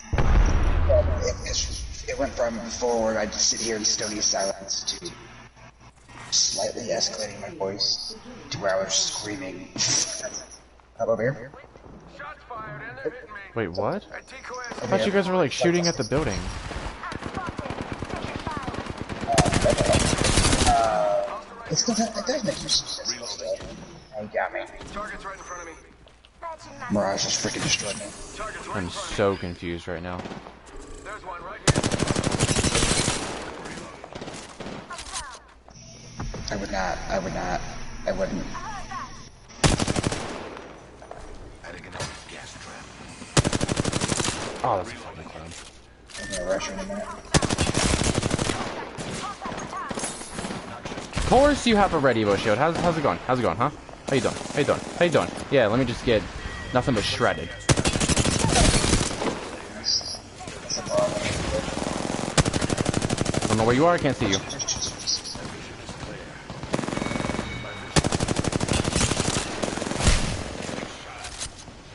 It went from before I'd sit here in stony silence to slightly escalating my voice to where I was screaming. Up over here? Shots fired and they're hitting me. Wait, what? I I thought you guys were, like, shooting at the building. It does make some sense. Oh, you got me. Target's right in front of me. Mirage just freaking destroyed me. Target's right I'm in front of me. so confused right now. There's one right here. I would not. I would not. I wouldn't. Adding another gas trap. Oh, that's a fucking clown. I'm gonna rush her in a minute. Of course you have a ready bow shield. How's it going? How's it going, huh? How you doing? How you doing? How you doing? Yeah, let me just get nothing but shredded. I don't know where you are. I can't see you.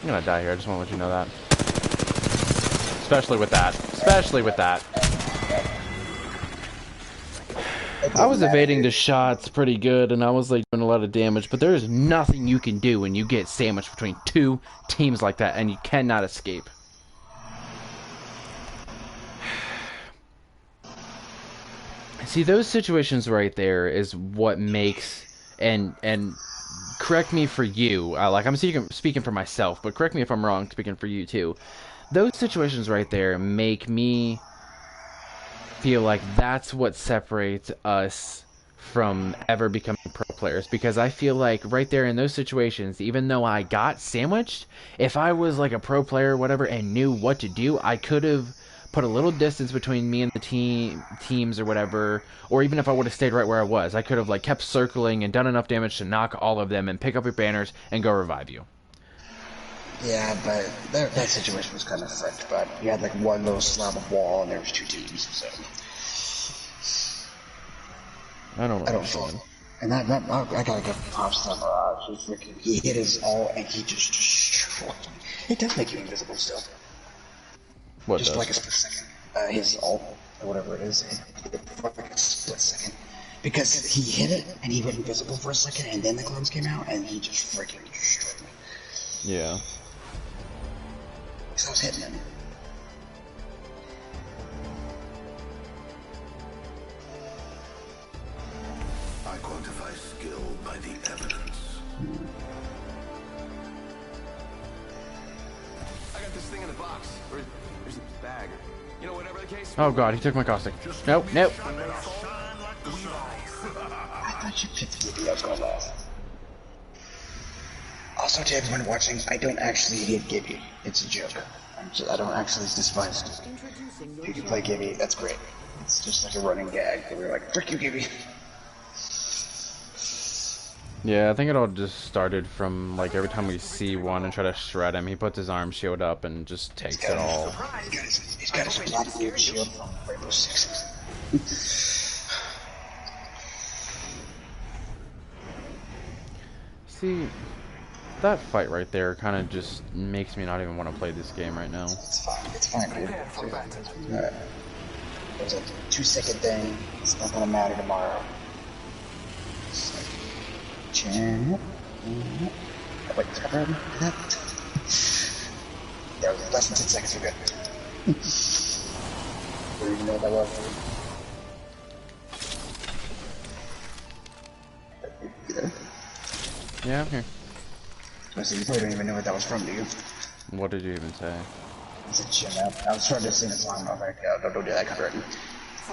I'm gonna die here. I just want to let you know that. Especially with that. Especially with that. I was evading the shots pretty good, and I was like doing a lot of damage, but there's nothing you can do when you get sandwiched between two teams like that, and you cannot escape. See, those situations right there is what makes, and correct me for you, like I'm speaking for myself, but correct me if I'm wrong, speaking for you too. Those situations right there make me feel like that's what separates us from ever becoming pro players, because I feel like right there in those situations, even though I got sandwiched, if I was like a pro player or whatever and knew what to do, I could have put a little distance between me and the teams or whatever, or even if I would have stayed right where I was, I could have like kept circling and done enough damage to knock all of them and pick up your banners and go revive you. Yeah, but that situation was kind of fricked, but you had like one little slab of wall and there was two teams, so... I don't know. I don't know. And I gotta give props to Mirage. He hit his ult and he just destroyed him. It does make you invisible still. What just does? like a split second. His ult, or whatever it is, for like a split second. Because he hit it and he went invisible for a second and then the clones came out and he just freaking destroyed me. Yeah. Because I was hitting him. I quantify skill by the evidence. I got this thing in the box. Or there's a bag. You know, whatever the case. Oh god, he took my caustic. Nope, nope. I thought you picked the video I was going last. Also, to everyone watching, I don't actually hate Gibby. It's a joke. I don't actually despise it. If you can play Gibby, that's great. It's just like a running gag. We're like, frick you, Gibby. Yeah, I think it all just started from like every time we see one and try to shred him, he puts his arm shield up and just takes it all. He's got his black weird shield from Rainbow Six. See, that fight right there kind of just makes me not even want to play this game right now. It's fine. It's fine, dude. Alright. It was a 2-second thing. It's not gonna matter tomorrow. It's like, chin up. Oh, wait, is that right? There was less than 10 seconds. You're good. I don't even know what that was. Yeah, I'm here. I said, you probably don't even know what that was from, do you? What did you even say? I said, chin up. I was trying to sing a song. I was like, don't do that, copyright.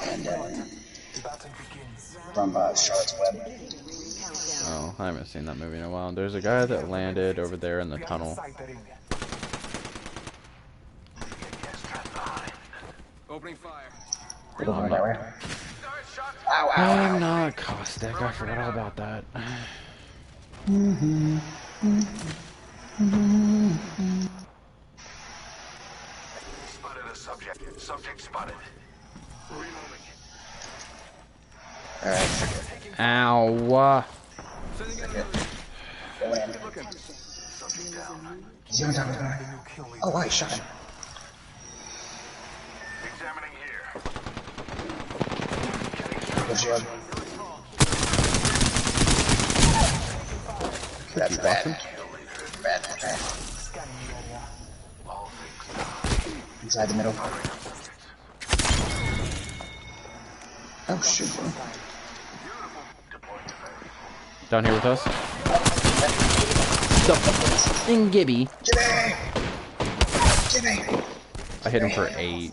And from Charlotte's Web. Oh, I haven't seen that movie in a while. There's a guy that landed over there in the tunnel. Opening fire. We're going that way. Ow, ow, ow. I'm not caustic. I forgot all about that. Spotted a subject. Subject spotted. Reloading. Ow. Subject down. Is he on top of the guy? Oh, wow, he shot him. Examining here. Good job. That's bad. Bad. Inside the middle. Oh, shoot. Down here with us. The fucking Gibby. Jimmy! I hit him for 8.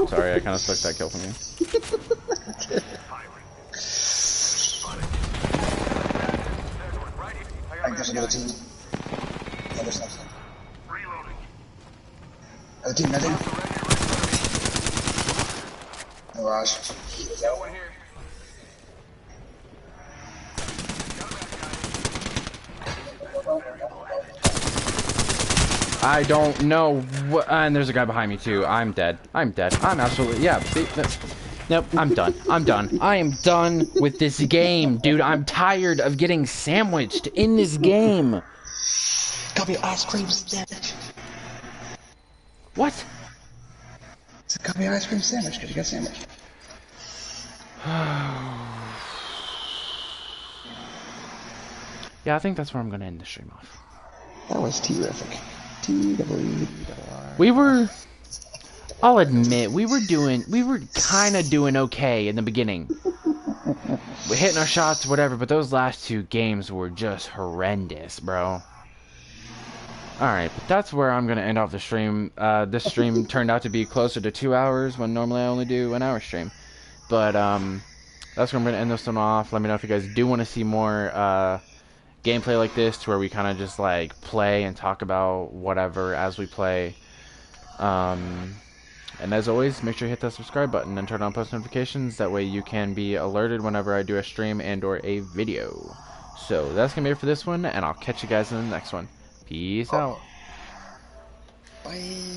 Sorry, I kind of took that kill from you. there's another team. Yeah, there's nothing. Reloading. Other team, nothing. Mirage. No one here. I don't know what, and there's a guy behind me too. I'm dead. I'm dead. I'm absolutely, yeah. See, nope, I'm done. I'm done. I am done with this game, dude. I'm tired of getting sandwiched in this game. Copy ice cream sandwich. What? It's a copy ice cream sandwich because you got sandwiched. Yeah, I think that's where I'm gonna end the stream off. That was terrific. T-W-R. We were, I'll admit, we were kind of doing okay in the beginning. We're hitting our shots, whatever, but those last two games were just horrendous, bro. Alright, but that's where I'm going to end off the stream. This stream turned out to be closer to 2 hours when normally I only do an hour stream. But, that's where I'm going to end this one off. Let me know if you guys do want to see more, gameplay like this, to where we kind of just like play and talk about whatever as we play. And as always, make sure you hit that subscribe button and turn on post notifications. That way you can be alerted whenever I do a stream and or a video. So that's gonna be it for this one, and I'll catch you guys in the next one. Peace out. Bye.